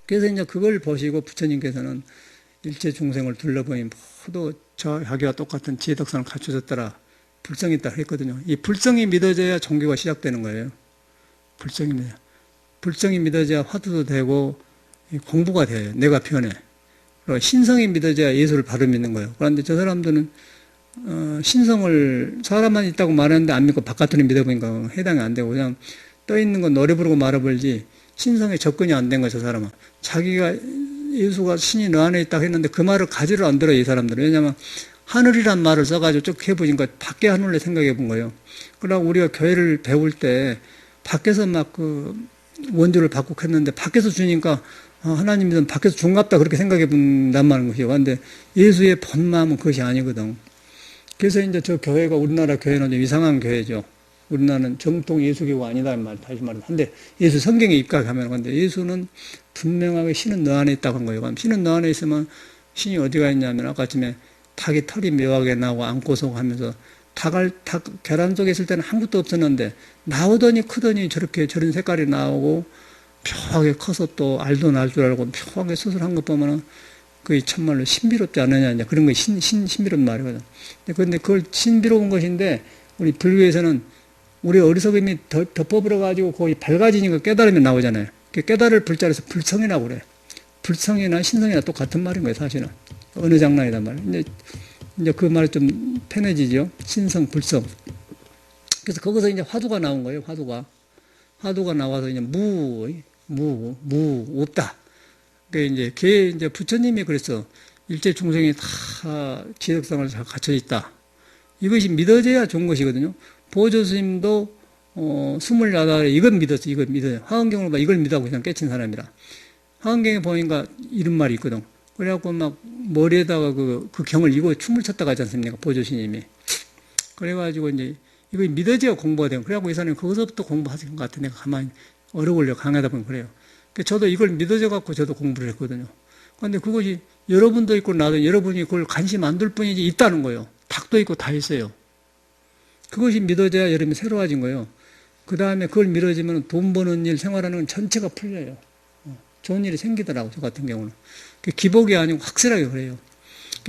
그래서 이제 그걸 보시고 부처님께서는 일체 중생을 둘러보니 모두 자기와 똑같은 지혜덕상을 갖춰졌더라. 불성이 있다 했거든요. 이 불성이 믿어져야 종교가 시작되는 거예요. 불성이 믿어져야 화두도 되고 공부가 돼요. 내가 변해. 그리고 신성이 믿어져야 예수를 바로 믿는 거예요. 그런데 저 사람들은 신성을 사람만 있다고 말하는데 안 믿고 바깥으로 믿어보니까 해당이 안 되고 그냥 떠 있는 건 노래 부르고 말아버리지 신성에 접근이 안 된 거죠. 저 사람은 자기가 예수가 신이 너 안에 있다고 했는데 그 말을 가지를 안 들어요. 이 사람들은. 왜냐하면 하늘이란 말을 써가지고 쭉 해보니까 밖에 하늘을 생각해 본 거예요. 그러고 우리가 교회를 배울 때 밖에서 막 그 원조를 받고 했는데 밖에서 주니까 하나님은 밖에서 중갑다 그렇게 생각해 본단 말인 것이요. 그런데 예수의 본 마음은 그것이 아니거든. 그래서 이제 저 교회가 우리나라 교회는 좀 이상한 교회죠. 우리나라는 정통 예수교가 아니다 말 다시 말해서 한데 예수 성경에 입각하면 근데 예수는 분명하게 신은 너 안에 있다고 한 거예요. 그럼 신은 너 안에 있으면 신이 어디가 있냐면 아까 아침에 닭이 털이 묘하게 나오고 안고서 하면서 닭 계란 속에 있을 때는 아무것도 없었는데 나오더니 크더니 저런 색깔이 나오고 묘하게 커서 또 알도 날 줄 알고 묘하게 수술한 것 보면은 그게 참말로 신비롭지 않느냐 이제 그런 거 신비로운 말이거든. 그런데 그걸 신비로운 것인데 우리 불교에서는 우리 어리석음이 덮어버려가지고 거기 밝아지니까 깨달음이 나오잖아요. 깨달을 불자리에서 불성이라고 그래. 불성이나 신성이나 똑같은 말인 거예요, 사실은. 어느 장난이단 말이에요. 이제 그 말이 좀 편해지죠. 신성, 불성. 그래서 거기서 이제 화두가 나온 거예요, 화두가. 화두가 나와서 이제 없다. 그 이제 부처님이 그래서 일체 중생이 다 지덕상을 잘 갖춰 있다. 이것이 믿어져야 좋은 것이거든요. 보조 스님도 28에 이건 믿었어. 이걸 믿어요. 화엄경을 봐. 이걸 믿어하고 그냥 깨친 사람이라. 화엄경에 보니까 이런 말이 있거든. 그래갖고 막 머리에다가 그 경을 이고 춤을 췄다가 하지 않습니까? 보조 스님이. 그래가지고 이제 이거 믿어져야 공부가 돼요. 그래갖고 이 사람이 거기서부터 공부하신 것 같아. 내가 가만히 어려 걸려 강하다 보면 그래요. 저도 이걸 믿어져갖고 저도 공부를 했거든요. 그런데 그것이 여러분도 있고 나도 여러분이 그걸 관심 안 둘 뿐이지 있다는 거예요. 닭도 있고 다 있어요. 그것이 믿어져야 여러분이 새로워진 거예요. 그 다음에 그걸 믿어지면 돈 버는 일, 생활하는 건 전체가 풀려요. 좋은 일이 생기더라고, 저 같은 경우는. 기복이 아니고 확실하게 그래요.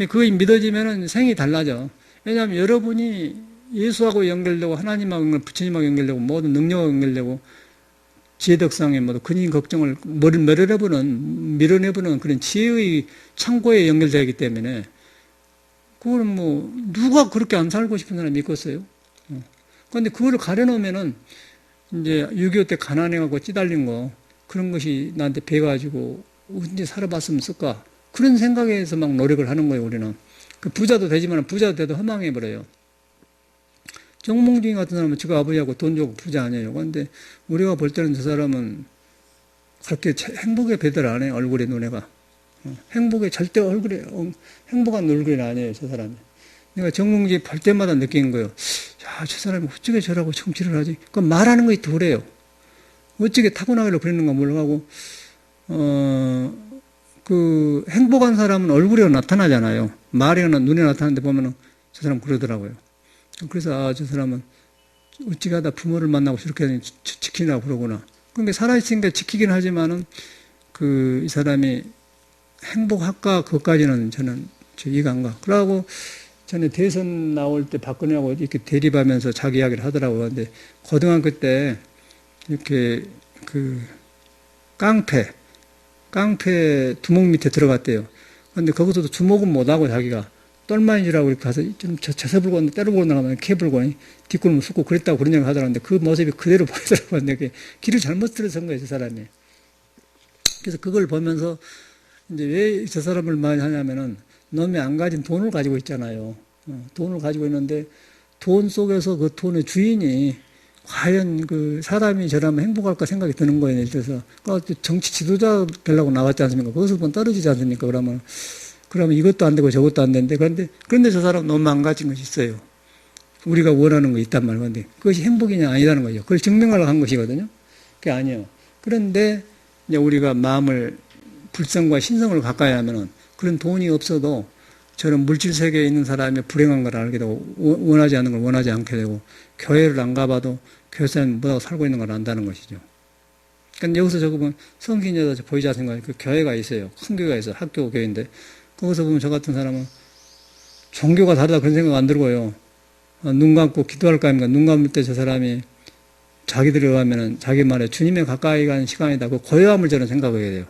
그게 믿어지면 생이 달라져. 왜냐하면 여러분이 예수하고 연결되고 하나님하고 연결되고 부처님하고 연결되고 모든 능력하고 연결되고 지혜덕상의 모두 근인 걱정을 밀어내보는 그런 지혜의 창고에 연결되기 때문에 그걸 누가 그렇게 안 살고 싶은 사람이 있겠어요? 그런데 그거를 가려놓으면은 이제 6.25 때 가난해가고 찌달린 거 그런 것이 나한테 배가지고 언제 살아봤으면 쓸까? 그런 생각에서 막 노력을 하는 거예요, 우리는. 그 부자도 되지만 부자도 돼도 허망해버려요. 정몽주인 같은 사람은 지가 아버지하고 돈 주고 부자 아니에요. 그런데 우리가 볼 때는 저 사람은 그렇게 행복에 배들 안 해요, 얼굴에 눈에가. 행복에 절대 얼굴에, 행복한 얼굴이 아니에요, 저 사람이. 내가 정몽주인 볼 때마다 느끼는 거예요. 야, 저 사람이 어떻게 저라고 정치를 하지? 그 말하는 것이 도래요. 어떻게 타고나기로 그랬는가 몰라가고, 그 행복한 사람은 얼굴에 나타나잖아요. 말이나 눈에 나타나는데 보면은 저 사람 그러더라고요. 그래서 저 사람은 어찌 가다 부모를 만나고 저렇게 지키려고 그러구나. 그러니까 살아있으니까 지키긴 하지만은 이 사람이 행복할까 그것까지는 저는 이해가 안 가. 그러고 전에 대선 나올 때 박근혜하고 이렇게 대립하면서 자기 이야기를 하더라고요. 근데 고등학교 때 이렇게 깡패 두목 밑에 들어갔대요. 근데 거기서도 주목은 못하고 자기가 똘마인지라고 가서 좀 저서 불고 때려 불고 나가면 캐 불고 뒷골목 쏟고 그랬다고 그런 얘기 하더라는데 그 모습이 그대로 보이더라고요. 근데 길을 잘못 들어선 거예요, 저 사람이. 그래서 그걸 보면서 이제 왜 저 사람을 많이 하냐면은 놈이 안 가진 돈을 가지고 있잖아요. 돈을 가지고 있는데 돈 속에서 그 돈의 주인이 과연 그 사람이 저라면 행복할까 생각이 드는 거예요. 그래서 정치 지도자 되려고 나왔지 않습니까? 거기서 보면 떨어지지 않습니까? 그러면 이것도 안 되고 저것도 안 되는데 그런데 저 사람 너무 망가진 것이 있어요. 우리가 원하는 거 있단 말이에요. 그런데 그것이 행복이냐 아니라는 거죠. 그걸 증명하려고 한 것이거든요. 그게 아니에요. 그런데 이제 우리가 마음을 불성과 신성을 가까이 하면은 그런 돈이 없어도 저런 물질 세계에 있는 사람의 불행한 걸 알게 되고 원하지 않는 걸 원하지 않게 되고 교회를 안 가봐도 교회사는 뭐라고 살고 있는 걸 안다는 것이죠. 그러니까 여기서 저거 보면 성신여자 보이지 않습니까? 그 교회가 있어요. 큰 교회가 있어요. 학교 교회인데 거기서 보면 저 같은 사람은 종교가 다르다 그런 생각 안 들고요. 눈 감고 기도할까 합니까? 눈 감을 때 저 사람이 자기들이 가면은 자기 말에 주님에 가까이 가는 시간이다. 그 고요함을 저는 생각하게 돼요.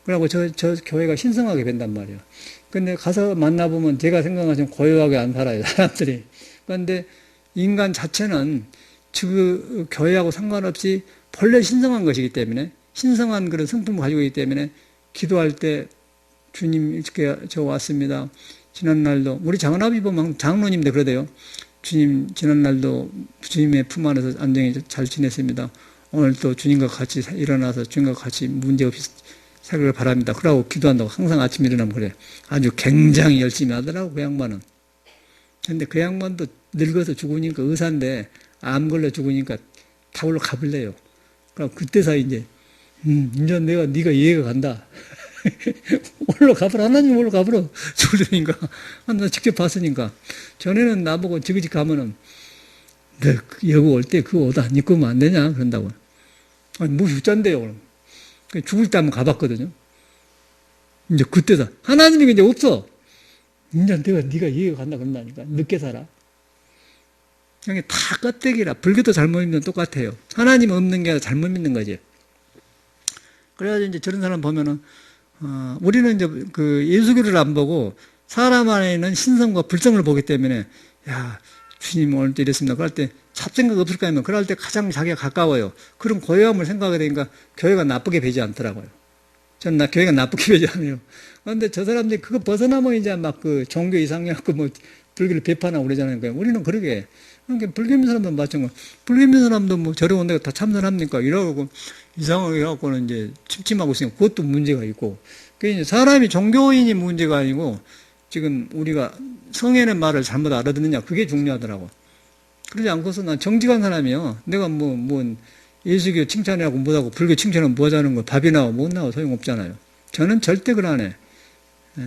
그러고 저 교회가 신성하게 된단 말이에요. 근데 가서 만나보면 제가 생각하지만 고요하게 안 살아요, 사람들이. 그런데 인간 자체는 그 교회하고 상관없이 본래 신성한 것이기 때문에 신성한 그런 성품을 가지고 있기 때문에 기도할 때 주님 이렇게 저 왔습니다. 지난날도 우리 장은아비 보면 장로님인데 그러대요. 주님 지난날도 주님의 품 안에서 안정히 잘 지냈습니다. 오늘 또 주님과 같이 일어나서 주님과 같이 문제없이 살기를 바랍니다. 그러고 기도한다고 항상 아침에 일어나면 그래. 아주 굉장히 열심히 하더라고 그 양반은. 근데 그 양반도 늙어서 죽으니까 의사인데 암 걸려 죽으니까 타올로 가볼래요. 그럼 그때서 이제 이제 네가 이해가 간다. 올라가보라. 하나님 올라가보라. 죽으니까. 나 직접 봤으니까. 전에는 나보고 지그지 가면은, 너 여기 올 때 그 옷 안 입고 오면 안 되냐? 그런다고. 아니, 뭐 육자인데요. 그럼. 죽을 때 한번 가봤거든요. 이제 그때다. 하나님이 이제 없어. 이제 네가 이해가 간다. 그런다니까. 늦게 살아. 그냥 다 껍데기라. 불교도 잘못 믿는 똑같아요. 하나님 없는 게 아니라 잘못 믿는 거지. 그래가지고 이제 저런 사람 보면은, 우리는 이제 그 예수교를 안 보고 사람 안에 있는 신성과 불성을 보기 때문에, 야, 주님 오늘 또 이랬습니다. 그럴 때 잡생각 없을까 하면 그럴 때 가장 자기가 가까워요. 그런 고요함을 생각하게 되니까 교회가 나쁘게 배지 않더라고요. 저는 교회가 나쁘게 배지 않아요. 그런데 저 사람들이 그거 벗어나면 이제 막 그 종교 이상해갖고 뭐 불교를 비판하고 그러잖아요. 그러니까 우리는 그러게. 그러니까 불교민 사람도 마찬가지. 불교민 사람도 뭐 저래 온다고 다 참선합니까? 이러고 이상하게 해갖고는 이제 침침하고 있으니까 그것도 문제가 있고. 그게 이제 사람이 종교인이 문제가 아니고 지금 우리가 성현의 말을 잘못 알아듣느냐. 그게 중요하더라고. 그러지 않고서 난 정직한 사람이요. 내가 뭐 예수교 칭찬하고 뭐하고 불교 칭찬하고 뭐 하자는 거 밥이 나와 못 나와 소용없잖아요. 저는 절대 그러 안 해.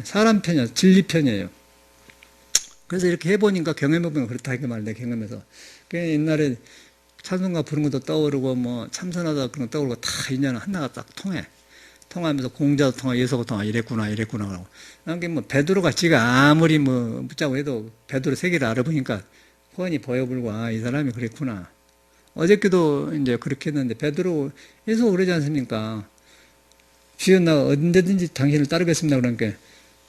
사람 편이야. 진리 편이에요. 그래서 이렇게 해보니까 경험해보면 그렇다 이렇게 말해 경험해서. 그 옛날에 찬송가 부른 것도 떠오르고 뭐 참선하다 그런 거 떠오르고 다 인연 하나가 딱 통해. 통하면서 공자도 통하 예서도 통하 이랬구나 하고. 그게 뭐 베드로가 지가 아무리 뭐 붙자고 해도 베드로 세계를 알아보니까 훤히 보여불고 이 사람이 그랬구나. 어저께도 이제 그렇게 했는데 베드로 예수 그러지 않습니까? 주여 나 언제든지 당신을 따르겠습니다. 그러니까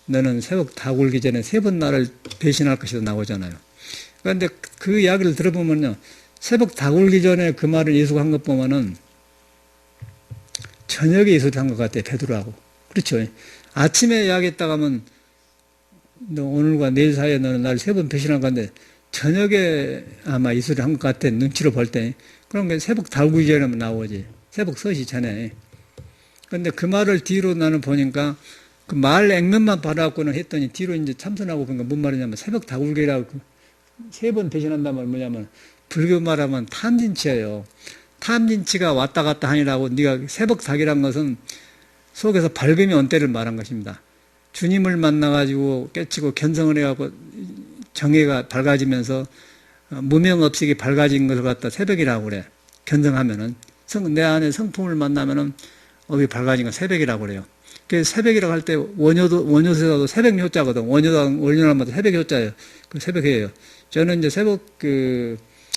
너는 새벽 다 굴기 전에 3번 나를 배신할 것이다 나오잖아요. 그런데 그 이야기를 들어보면요. 새벽 다 굴기 전에 그 말을 예수가 한 것 보면은 저녁에 예수가 한 것 같아요. 베드로하고. 그렇죠. 아침에 이야기했다가 하면 너 오늘과 내일 사이에 너는 나를 3번 배신할 건데 저녁에 아마 이 소리 한 것 같아. 눈치로 볼 때. 그런 게 새벽 달구기 전에 나오지. 새벽 서시 전에. 그런데 그 말을 뒤로 나는 보니까 그 말 액면만 받아갖고는 했더니 뒤로 이제 참선하고 보니까 뭔 말이냐면 새벽 다굴기라고 3번 배신한다는 말 뭐냐면 불교 말하면 탐진치예요. 탐진치가 왔다 갔다 하니라고 네가 새벽 닭이란 것은 속에서 밝음이 온 때를 말한 것입니다. 주님을 만나가지고 깨치고 견성을 해갖고 정의가 밝아지면서 무명업식이 밝아진 것을 갖다 새벽이라고 그래. 견성하면은 내 안에 성품을 만나면은 업이 밝아진 건 새벽이라고 그래요. 그래서 새벽이라고 할 때 원효세도 새벽 효자거든. 원효나마도 새벽 효자예요. 그 새벽이에요. 저는 이제 새벽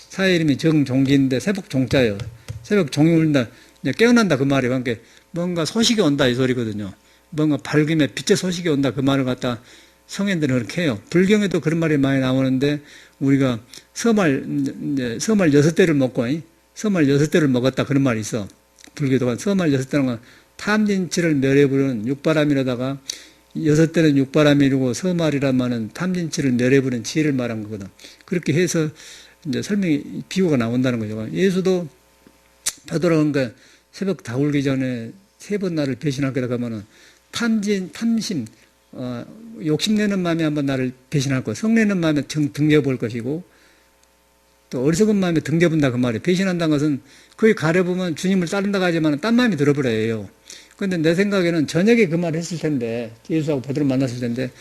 사회 이름이 정종기인데 새벽 종자예요. 새벽 종이 울린다. 이제 깨어난다 그 말이에요. 그러니까 뭔가 소식이 온다 이 소리거든요. 뭔가 밝음에 빛의 소식이 온다 그 말을 갖다 성인들은 그렇게 해요. 불경에도 그런 말이 많이 나오는데 우리가 서말 6대를 먹고 서말 6대를 먹었다 그런 말이 있어. 불교도가 서말 6대는 건 탐진치를 멸해부르는 육바람이라다가 6대는 육바람이고 서말이란 말은 탐진치를 멸해부르는 지혜를 말한 거거든. 그렇게 해서 이제 설명이 비유가 나온다는 거죠. 예수도 베드로가 그러니까 새벽 다 울기 전에 3번 나를 배신할 거다 하면은 탐심, 욕심내는 마음에 한번 나를 배신할 거, 성내는 마음에 등져볼 것이고, 또 어리석은 마음에 등져본다 그 말이에요. 배신한다는 것은 거기 가려보면 주님을 따른다고 하지만 딴 마음이 들어버려요. 그런데 내 생각에는 저녁에 그 말을 했을 텐데, 예수하고 베드로 만났을 텐데,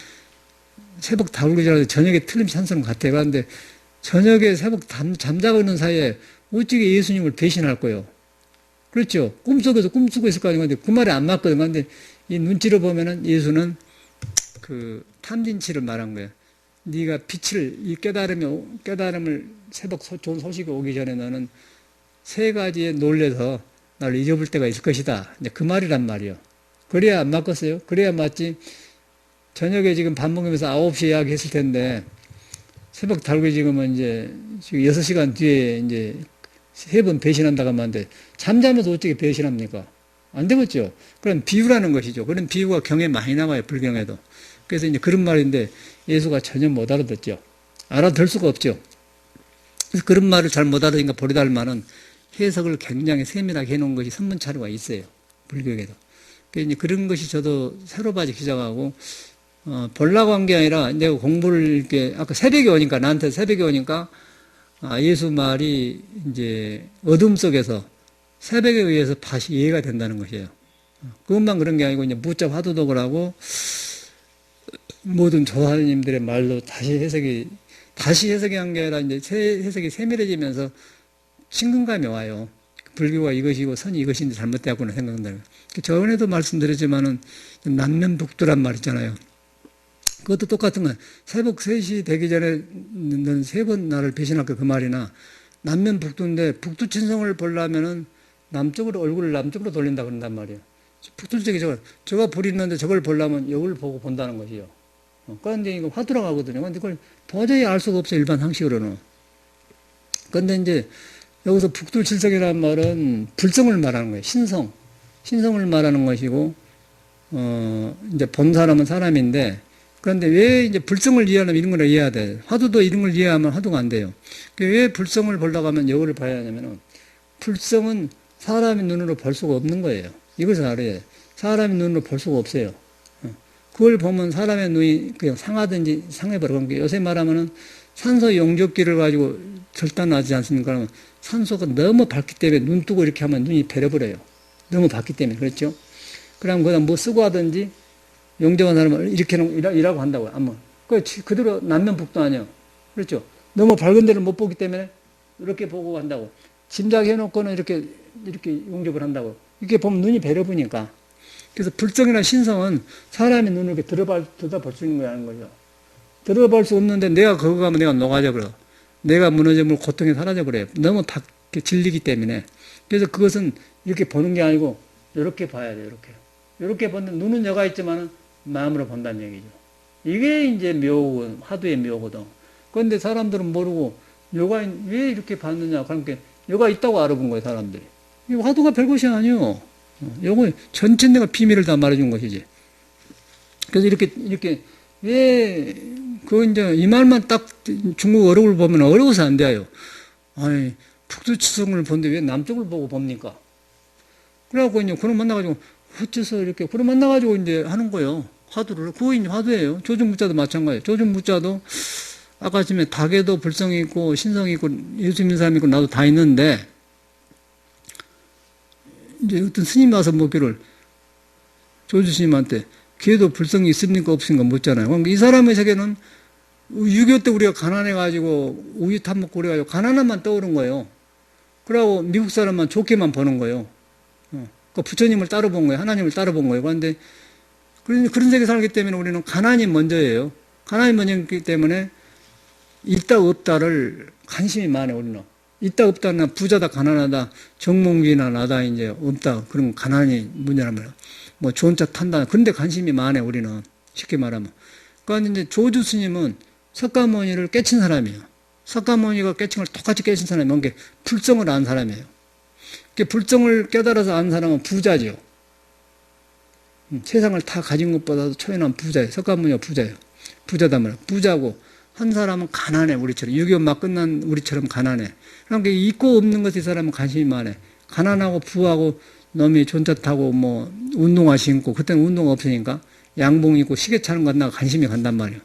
새벽 다 울기 전에 저녁에 틀림없이 한 사람 같아요. 그런데 저녁에 새벽 잠자고 있는 사이에 어찌게 예수님을 배신할 거예요? 그렇죠. 꿈속에서 꿈꾸고 있을 거 아니에요. 근데 그 말이 안 맞거든요. 근데 이 눈치로 보면은 예수는 그 탐진치를 말한 거예요. 네가 빛을, 이 깨달음을 새벽 좋은 소식이 오기 전에 너는 3가지에 놀래서 나를 잊어볼 때가 있을 것이다. 이제 그 말이란 말이에요. 그래야 안 맞겠어요? 그래야 맞지. 저녁에 지금 밥 먹으면서 9시에 이야기했을 텐데 새벽 달고 지금은 이제 지금 6시간 뒤에 이제 3번 배신한다고 하는데 잠자면서 어떻게 배신합니까? 안 되겠죠. 그런 비유라는 것이죠. 그런 비유가 경에 많이 나와요. 불경에도. 그래서 이제 그런 말인데 예수가 전혀 못 알아듣죠. 알아들 수가 없죠. 그래서 그런 말을 잘 못 알아듣으니까 버리달 말은 해석을 굉장히 세밀하게 해놓은 것이 선문차로가 있어요. 불교에도. 그래서 이제 그런 것이 저도 새로 봐지 시작하고 보려고 한 게 아니라 내가 공부를 이렇게 아까 새벽에 오니까 나한테 새벽에 오니까 예수 말이 이제 어둠 속에서 새벽에 의해서 다시 이해가 된다는 것이에요. 그것만 그런 게 아니고 이제 무자 화두독을 하고 모든 조사님들의 말로 다시 해석이 한 게 아니라 이제 해석이 세밀해지면서 친근감이 와요. 불교가 이것이고 선이 이것인지 잘못되었구나 생각한다는. 저번에도 말씀드렸지만은 남면북두란 말 있잖아요. 그것도 똑같은 거야. 새벽 3시 되기 전에 넌 3번 나를 배신할 거 그 말이나 남면북두인데 북두친성을 보려면은 얼굴을 남쪽으로 돌린다 그런단 말이에요. 북두 쪽에 저가 불이 있는데 저걸 보려면 여기를 보고 본다는 것이요. 그런데 이거 화두라고 하거든요. 근데 그걸 도저히 알 수가 없어요. 일반 상식으로는. 근데 이제 여기서 북두칠성이라는 말은 불성을 말하는 거예요. 신성. 신성을 말하는 것이고, 이제 본 사람은 사람인데, 그런데 왜 이제 불성을 이해하려면 이런 걸 이해해야 돼. 화두도 이런 걸 이해하면 화두가 안 돼요. 왜 불성을 보려고 하면 이거를 봐야 하냐면은, 불성은 사람의 눈으로 볼 수가 없는 거예요. 이것을 알아야 돼. 사람의 눈으로 볼 수가 없어요. 그걸 보면 사람의 눈이 그냥 상하든지 상해버려. 그러니까 요새 말하면은 산소 용접기를 가지고 절단하지 않습니까? 그러면 산소가 너무 밝기 때문에 눈 뜨고 이렇게 하면 눈이 베려버려요. 너무 밝기 때문에. 그렇죠? 그럼 그다음 뭐 쓰고 하든지 용접한 사람은 이렇게 일하고 한다고요. 한번. 그대로 남면북도 아니에요. 그렇죠? 너무 밝은 데를 못 보기 때문에 이렇게 보고 한다고. 짐작해놓고는 이렇게 용접을 한다고. 이렇게 보면 눈이 베려보니까. 그래서 불성이나 신성은 사람의 눈을 이렇게 들여다볼 수 있는 거라는 거죠. 들여다볼 수 없는데 내가 거기 가면 내가 녹아져 버려. 내가 무너져버리고 고통이 사라져 버려요. 너무 밖에 질리기 때문에. 그래서 그것은 이렇게 보는 게 아니고 이렇게 봐야 돼요. 이렇게 보는 눈은 여가 있지만 마음으로 본다는 얘기죠. 이게 이제 묘고 화두의 묘거든. 그런데 사람들은 모르고 요가 왜 이렇게 봤느냐. 그러니까 요가 있다고 알아본 거예요. 사람들이. 이 화두가 별것이 아니요. 요거 전체 내가 비밀을 다 말해준 것이지. 그래서 이렇게 왜 이제 이 말만 딱 중국 어록을 보면 어려워서 안 돼요. 아니 북두칠성을 보는데 왜 남쪽을 보고 봅니까? 그래갖고 이제 그런 만나가지고 어째서 이렇게 그런 만나가지고 이제 하는 거예요. 화두를. 그거 이제 화두예요. 조준무자도 마찬가지예요. 조준무자도 아까 아침에 닭에도 불성이 있고 신성이 있고 예수 믿는 사람이 있고 나도 다 있는데 이제 어떤 스님 와서 묻기를 조주 스님한테 걔도 불성이 있습니까 없습니까 묻잖아요. 그러니까 이 사람의 세계는 6.25 때 우리가 가난해가지고 우유 타먹고 그래가지고 가난함만 떠오른 거예요. 그러고 미국 사람만 좋게만 보는 거예요. 그 부처님을 따로 본 거예요. 하나님을 따로 본 거예요. 그런데 그런 세계 살기 때문에 우리는 가난이 먼저예요. 가난이 먼저이기 때문에 있다 없다를 관심이 많아요. 우리는. 있다 없다나 부자다 가난하다 정몽기나 나다 이제 없다 그런 가난이 문제란 말이야. 뭐 좋은 차 탄다 그런데 관심이 많아요. 우리는 쉽게 말하면. 그러니까 이제 조주 스님은 석가모니를 깨친 사람이에요. 석가모니가 깨친 걸 똑같이 깨친 사람이 그게 불성을 안 사람이에요. 불성을 깨달아서 안 사람은 부자죠. 세상을 다 가진 것보다도 초연한 부자예요. 석가모니가 부자예요. 부자다 말이야. 부자고 한 사람은 가난해, 우리처럼. 6.25 막 끝난 우리처럼 가난해. 그러니까 있고 없는 것에 사람은 관심이 많아. 가난하고 부하고 놈이 존차 타고 뭐 운동화 신고, 그때는 운동화 없으니까 양봉 입고 시계 차는 것 나 관심이 간단 말이에요.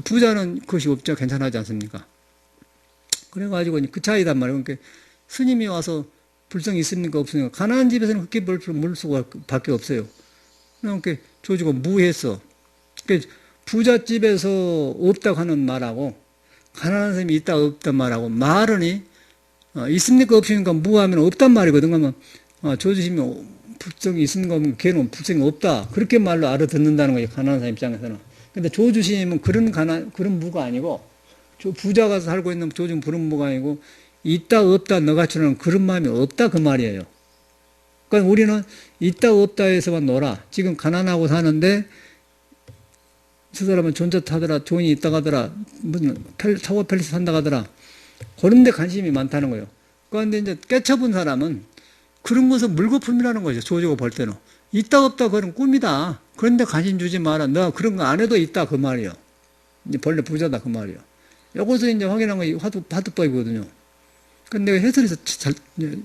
부자는 그것이 없죠. 괜찮아지 않습니까? 그래가지고 그 차이단 말이에요. 그러니까 스님이 와서 불성이 있습니까? 없습니까? 가난한 집에서는 그렇게 물 수가 밖에 없어요. 그러니까 조주가 무했어. 그러니까 부잣집에서 없다고 하는 말하고 가난한 사람이 있다 없다 말하고 말은 있습니까 없습니까 무하면 없단 말이거든. 그러면 조주심이 불성이 있는 거면 걔는 불성이 없다 그렇게 말로 알아듣는다는 거예요. 가난한 사람 입장에서는. 근데 조주심은 그런 무가 아니고 부자가 살고 있는 조주는 그런 무가 아니고 있다 없다 너같이는 그런 마음이 없다 그 말이에요. 그러니까 우리는 있다 없다에서만 놀아. 지금 가난하고 사는데 저 사람은 존재 타더라, 돈이 있다 가더라, 무슨 타워 팰리스 산다 가더라. 그런 데 관심이 많다는 거예요. 그런데 이제 깨쳐본 사람은 그런 것은 물거품이라는 거죠. 조주가 볼 때는. 있다 없다 그건 꿈이다. 그런데 관심 주지 마라. 너 그런 거 안 해도 있다 그 말이에요. 이제 본래 부자다 그 말이에요. 요것을 이제 확인한 거 화두법이거든요. 근데 해설에서 잘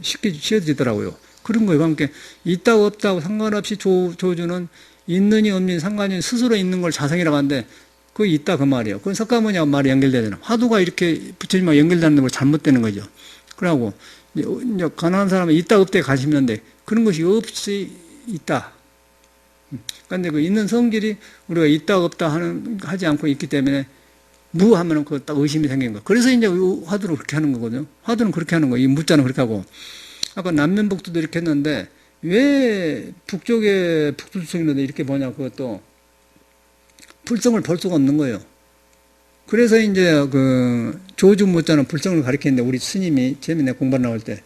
쉽게 지어지더라고요. 그런 거예요. 그러니까 있다 없다고 상관없이 조주는 있느니 없느니 상관이 스스로 있는 걸 자성이라고 하는데 그거 있다 그 말이에요. 그건 석가모니하고 말이 연결되잖아. 화두가 이렇게 부처님하고 연결되는 걸 잘못되는 거죠. 그러고 이제 가난한 사람은 있다 없다에 관심이 있는데 그런 것이 없이 있다. 그런데 그 있는 성질이 우리가 있다 없다 하지 않고 있기 때문에 무하면은 그 딱 의심이 생긴 거예요. 그래서 이제 화두를 그렇게 하는 거거든요. 화두는 그렇게 하는 거예요. 이 무자는 그렇게 하고. 아까 남면북도도 이렇게 했는데 왜 북쪽에 북두칠성인데 이렇게 보냐, 그것도 불성을 볼 수가 없는 거예요. 그래서 이제 그 조주 무자는 불성을 가리키는데 우리 스님이 재미내 공부 나올 때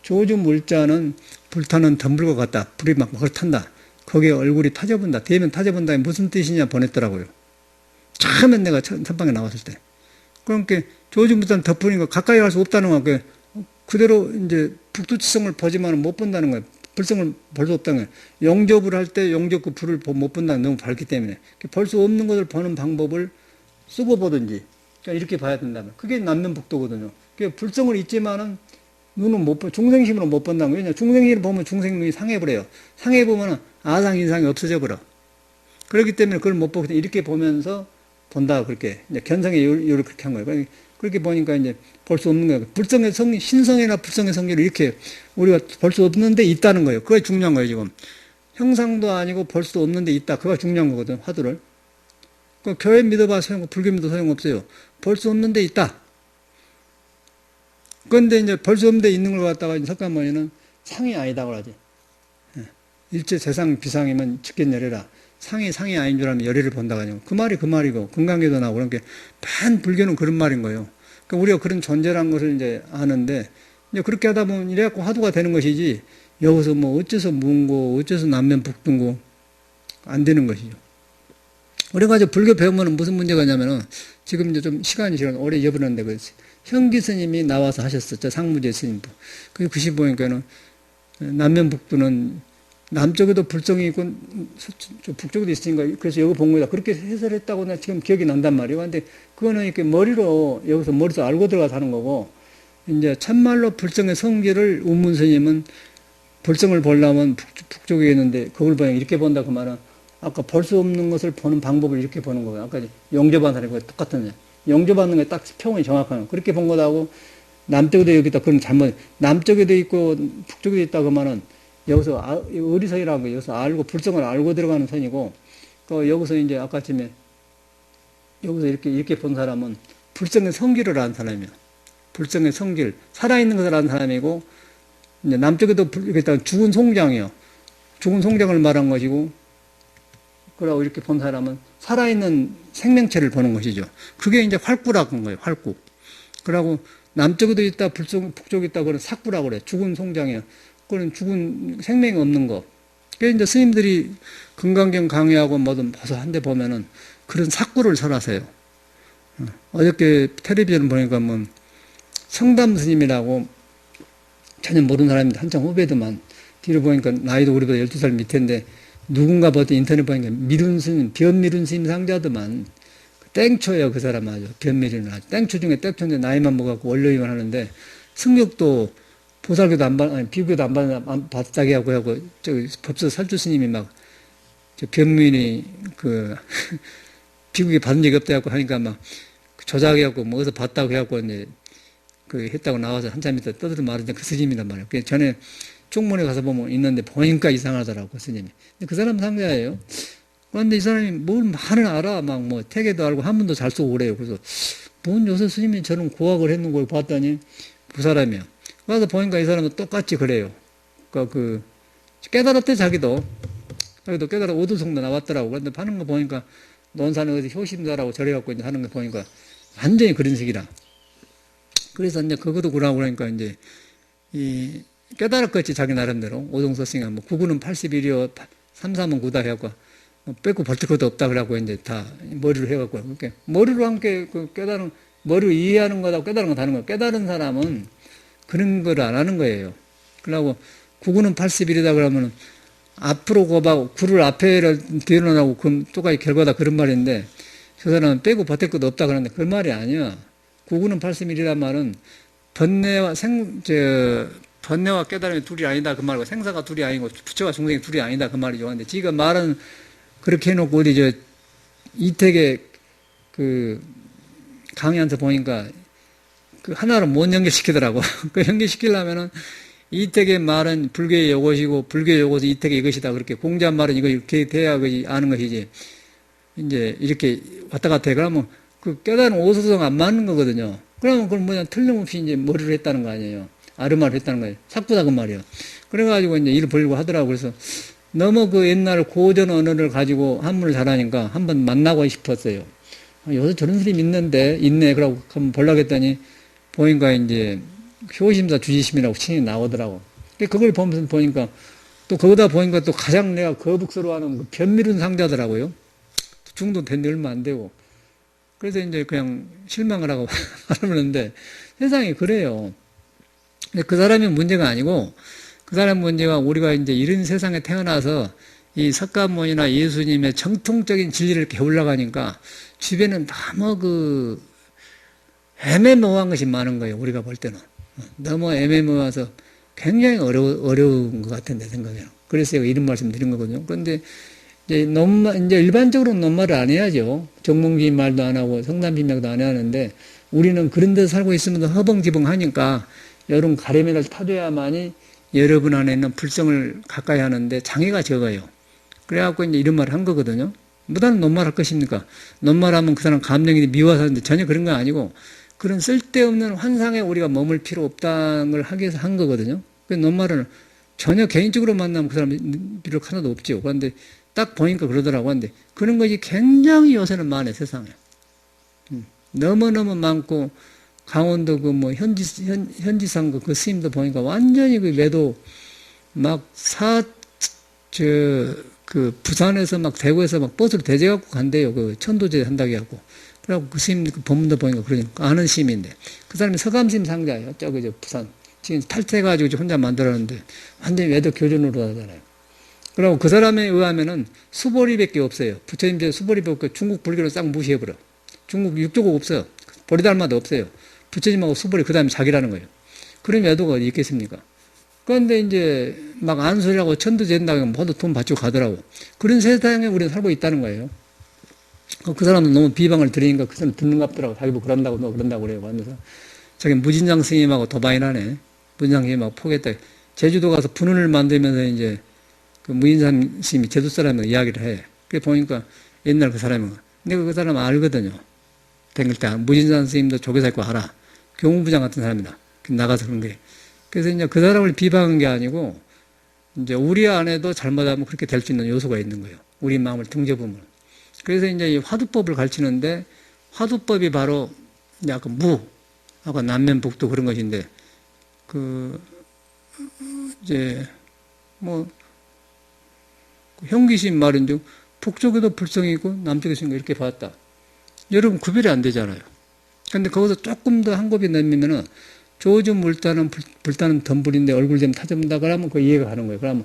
조주 물자는 불타는 덤불과 같다. 불이 막 탄다. 거기에 얼굴이 타져본다. 대면 타져본다는 무슨 뜻이냐 보냈더라고요. 처음엔 내가 선방에 나왔을 때. 그러니까 조지부터는 덮으니까 가까이 갈 수 없다는 거야. 그대로 이제 북두치성을 보지만 못 본다는 거예요. 불성을 볼 수 없다는 거예요. 영접을 할 때 영접 그 불을 못 본다는 너무 밝기 때문에. 볼 수 없는 것을 보는 방법을 쓰고 보든지. 그러니까 이렇게 봐야 된다면. 그게 남면북도거든요. 그러니까 불성을 있지만은 눈은 못 보, 중생심으로 못 본다는 거예요. 왜냐 중생심을 보면 중생 눈이 상해버려요. 상해보면은 아상, 인상이 없어져 버려. 그렇기 때문에 그걸 못 보기 때문에 이렇게 보면서 본다. 그렇게. 이제 견성의 요를 그렇게 한 거예요. 그렇게 보니까 이제 볼 수 없는 거예요. 불성의 성, 신성이나 불성의 성질을 이렇게 우리가 볼 수 없는데 있다는 거예요. 그게 중요한 거예요, 지금. 형상도 아니고 볼 수 없는데 있다. 그거 중요한 거거든, 화두를. 그 교회 믿어봐 불교 믿어 소용없어요. 볼 수 없는데 있다. 그런데 이제 볼 수 없는데 있는 걸 갖다가 석가모니는 상이 아니다 그러지. 일체 세상 비상이면 직견 열애라. 상이 아닌 줄 알면 열애를 본다고 하죠. 그 말이 그 말이고, 금강계도 나오고, 그러니까, 반 불교는 그런 말인 거예요. 그러니까 우리가 그런 존재라는 것을 이제 아는데, 이제 그렇게 하다 보면 이래갖고 화두가 되는 것이지, 여기서 뭐 어째서 문고, 어째서 남면 북등고, 안 되는 것이죠. 그래가지고 불교 배우면 무슨 문제가 있냐면은, 지금 이제 좀 시간 오래 잊어버렸는데, 그 현기 스님이 나와서 하셨었죠. 상무제 스님도. 그 글씨 보니까는, 남면 북두는 남쪽에도 불성이 있고 북쪽에도 있으니까 그래서 여기 본 거다. 그렇게 해설했다고 나 지금 기억이 난단 말이에요. 근데 그거는 이렇게 여기서 머리에서 알고 들어가서 하는 거고, 이제 참말로 불성의 성질을 운문 스님은 불성을 보려면 북쪽에 있는데 그걸 보면 이렇게 본다. 그 말은 아까 볼 수 없는 것을 보는 방법을 이렇게 보는 거예요. 아까 영접한 사람이 똑같은 영접하는 게 딱 표현이 정확한 거. 그렇게 본 거다고 남쪽에도 여기 있다. 그건 잘못. 남쪽에도 있고 북쪽에도 있다. 그 말은 여기서 의리선이라는 거 여기서 알고 불성을 알고 들어가는 선이고, 또 여기서 이제 아까쯤에 여기서 이렇게 본 사람은 불성의 성질을 아는 사람이야. 불성의 성질, 살아있는 것을 아는 사람이고, 이제 남쪽에도 죽은 송장이요. 죽은 송장을 말한 것이고, 그러고 이렇게 본 사람은 살아있는 생명체를 보는 것이죠. 그게 이제 활구라고 한 거예요. 활구. 그러고 남쪽에도 있다, 북쪽에 있다, 그런 삭구라고 그래. 죽은 송장이요. 그건 죽은 생명이 없는 거. 그게 이제 스님들이 금강경 강의하고 뭐든 봐서 한 대 보면은 그런 삭구를 설하세요. 어저께 텔레비전 보니까 뭐 성담 스님이라고 전혀 모르는 사람인데 한참 후배더만 뒤로 보니까 나이도 우리보다 12살 밑인데 누군가 보다 인터넷 보니까 미룬 스님, 변미룬 스님 상자더만 땡초예요. 그 사람 아주 변미룬은 아주 땡초 중에 땡초인데 나이만 먹었고 원료이만 하는데 승력도 보살교도 비교도 안 받다게 하고, 법서 살주 스님이 변민이, 비국에 받은 적이 없다 해갖고 하니까 조작해갖고, 어디서 봤다고 해갖고, 이제, 했다고 나와서 한참 있다 떠들어 말하는데 그 스님이란 말이에요. 전에 쪽문에 가서 보면 있는데 보니까 이상하더라고, 그 스님이. 근데 그 사람 상자예요. 그런데 이 사람이 뭘 말을 알아. 태계도 알고 한문도 잘 쓰고 그래요. 그래서, 뭔 요새 스님이 저런 고학을 했는 걸 봤더니, 그 사람이야. 와서 보니까 이 사람도 똑같이 그래요. 깨달았대, 자기도 깨달아 오두성도 나왔더라고. 그런데 하는 거 보니까 논산에 어디 효심자라고 저래갖고 이제 하는 거 보니까 완전히 그런 식이라. 그래서 이제 그것도 그러고 그러니까 이제 깨달았겠지, 자기 나름대로. 오동서 스님이 구구는 81이요, 33은 9다 해갖고, 뺏고 벌떡 것도 없다 그래갖고 이제 다 머리로 해갖고. 그러니까 머리로 함께 머리로 이해하는 거하고 깨달은 거 다른 거야. 깨달은 사람은 그런 걸 안 하는 거예요. 그러고 구구는 81이다 그러면 앞으로 고박 구를 앞에 뒤로 나고 그럼 똑같이 결과다 그런 말인데 그 사람은 빼고 버틸 것도 없다 그러는데 그 말이 아니야. 구구는 81이란 말은 번뇌와 깨달음이 둘이 아니다 그 말이고 생사가 둘이 아니고 부처와 중생이 둘이 아니다 그 말이죠. 근데 지가 말은 그렇게 해놓고 어디 이택의 강의한테 보니까 하나로 못 연결시키더라고. 그 연결시키려면은 이택의 말은 불교의 요것이고 불교의 요것은 이택의 이것이다. 그렇게 공자한 말은 이렇게 돼야 아는 것이지. 이제 이렇게 왔다 갔다 해. 그러면 그 깨달은 오수성 안 맞는 거거든요. 그러면 그건 틀림없이 이제 머리를 했다는 거 아니에요. 아르마를 했다는 거예요. 삭구다 그 말이에요. 그래가지고 이제 일을 벌리고 하더라고. 그래서 너무 그 옛날 고전 언어를 가지고 한문을 잘하니까 한번 만나고 싶었어요. 요새 저런 스님 있네. 그러고 한번 보려고 했더니 보니까 이제 효심사 주지심이라고 칭이 나오더라고. 그걸 보면서 보니까 또 거기다 보니까 또 가장 내가 거북스러워하는 그 변미룬 상자더라고요. 중도 된 지 얼마 안 되고 그래서 이제 그냥 실망을 하고 말하는데 세상이 그래요. 근데 그 사람이 문제가 아니고 그 사람 문제가 우리가 이제 이런 세상에 태어나서 이 석가모니나 예수님의 정통적인 진리를 배우려고 하니까 주변은 너무 그 애매모호한 것이 많은 거예요. 우리가 볼 때는. 너무 애매모호해서 굉장히 어려운 것 같은 내 생각에는. 그래서 제가 이런 말씀 드린 거거든요. 그런데 이제 일반적으로 논말을 안 해야죠. 정몽주의 말도 안 하고 성남빈맥도 안 하는데 우리는 그런 데서 살고 있으면서 허벙지벙하니까 이런 가래매를 타줘야만이 여러분 안에 있는 불성을 가까이 하는데 장애가 적어요. 그래갖고 이제 이런 말을 한 거거든요. 뭐다는 논말할 것입니까? 논말하면 그 사람 감정이 미워서 하는데 전혀 그런 건 아니고 그런 쓸데없는 환상에 우리가 머물 필요 없다는 걸 하기 위해서 한 거거든요. 그 논말은 전혀 개인적으로 만나면 그 사람 비록 하나도 없죠. 그런데 딱 보니까 그러더라고. 근데 그런 것이 굉장히 요새는 많아요, 세상에. 너무너무 많고, 강원도 그 뭐 현지상 그 스님도 보니까 완전히 그 외도 막 부산에서 막 대구에서 막 버스로 대제갖고 간대요. 그 천도제 한다고 해갖고. 그래갖고 그 스님 그 법문도 보니까 그러니까 아는 스님인데. 그 사람이 서감스님 상자예요. 저기 부산. 지금 탈퇴해가지고 혼자 만들었는데 완전히 외도 교전으로 하잖아요. 그리고 그 사람에 의하면은 수보리밖에 없어요. 부처님 수보리밖에 없고 중국 불교를 싹 무시해버려. 중국 육조국 없어요. 보리달마도 없어요. 부처님하고 수보리 그 다음에 자기라는 거예요. 그런 외도가 어디 있겠습니까? 그런데 이제 막 안수라고 천도 된다고 하면 모두 돈 바치고 가더라고. 그런 세상에 우리는 살고 있다는 거예요. 그 사람은 너무 비방을 들으니까 그 사람 듣는 갑더라고. 자기 뭐 그런다고 너 그런다고 그래요. 그래서 자기 무진장 스님하고 도바이나네. 무진장 스님하고 포기했다. 제주도 가서 분원을 만들면서 이제 그 무인산 스님이 제주 사람하고 이야기를 해. 그래 보니까 옛날 그 사람은 내가 그 사람 알거든요. 댕길 때 무진산 스님도 조교사 있고 알아. 교무부장 같은 사람이다. 나가서 그런 게. 그래서 이제 그 사람을 비방한 게 아니고 이제 우리 안에도 잘못하면 그렇게 될 수 있는 요소가 있는 거예요. 우리 마음을 등져보면. 그래서 이제 이 화두법을 가르치는데 화두법이 바로 약간 아까 남면북도 그런 것인데 이제 뭐 형기심 말인데 북쪽에도 불성이 있고 남쪽에도 있고 이렇게 봤다. 여러분 구별이 안 되잖아요. 근데 거기서 조금 더 한 곱이 넘으면은 조주 불타는 덤불인데 얼굴 좀 타전다 그러면 그 이해가 가는 거예요. 그러면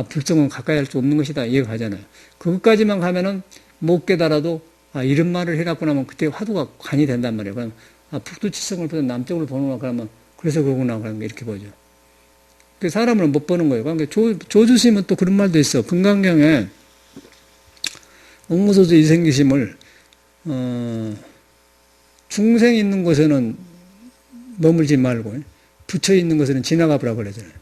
불성은 가까이 할 수 없는 것이다 이해가 가잖아요. 그것까지만 가면은 못 깨달아도 이런 말을 해갖고 나면 그때 화두가 관이 된단 말이에요. 그럼 북두칠성을 보다 남쪽으로 보는구나 그러면 그래서 그러구나 그러는 게 이렇게 보죠. 그 사람을 못 보는 거예요. 그러니까 조주심은 또 그런 말도 있어. 금강경에 옥무소주 이생기심을 중생 있는 곳에는 머물지 말고 붙여 있는 곳에는 지나가 보라고 그러잖아요.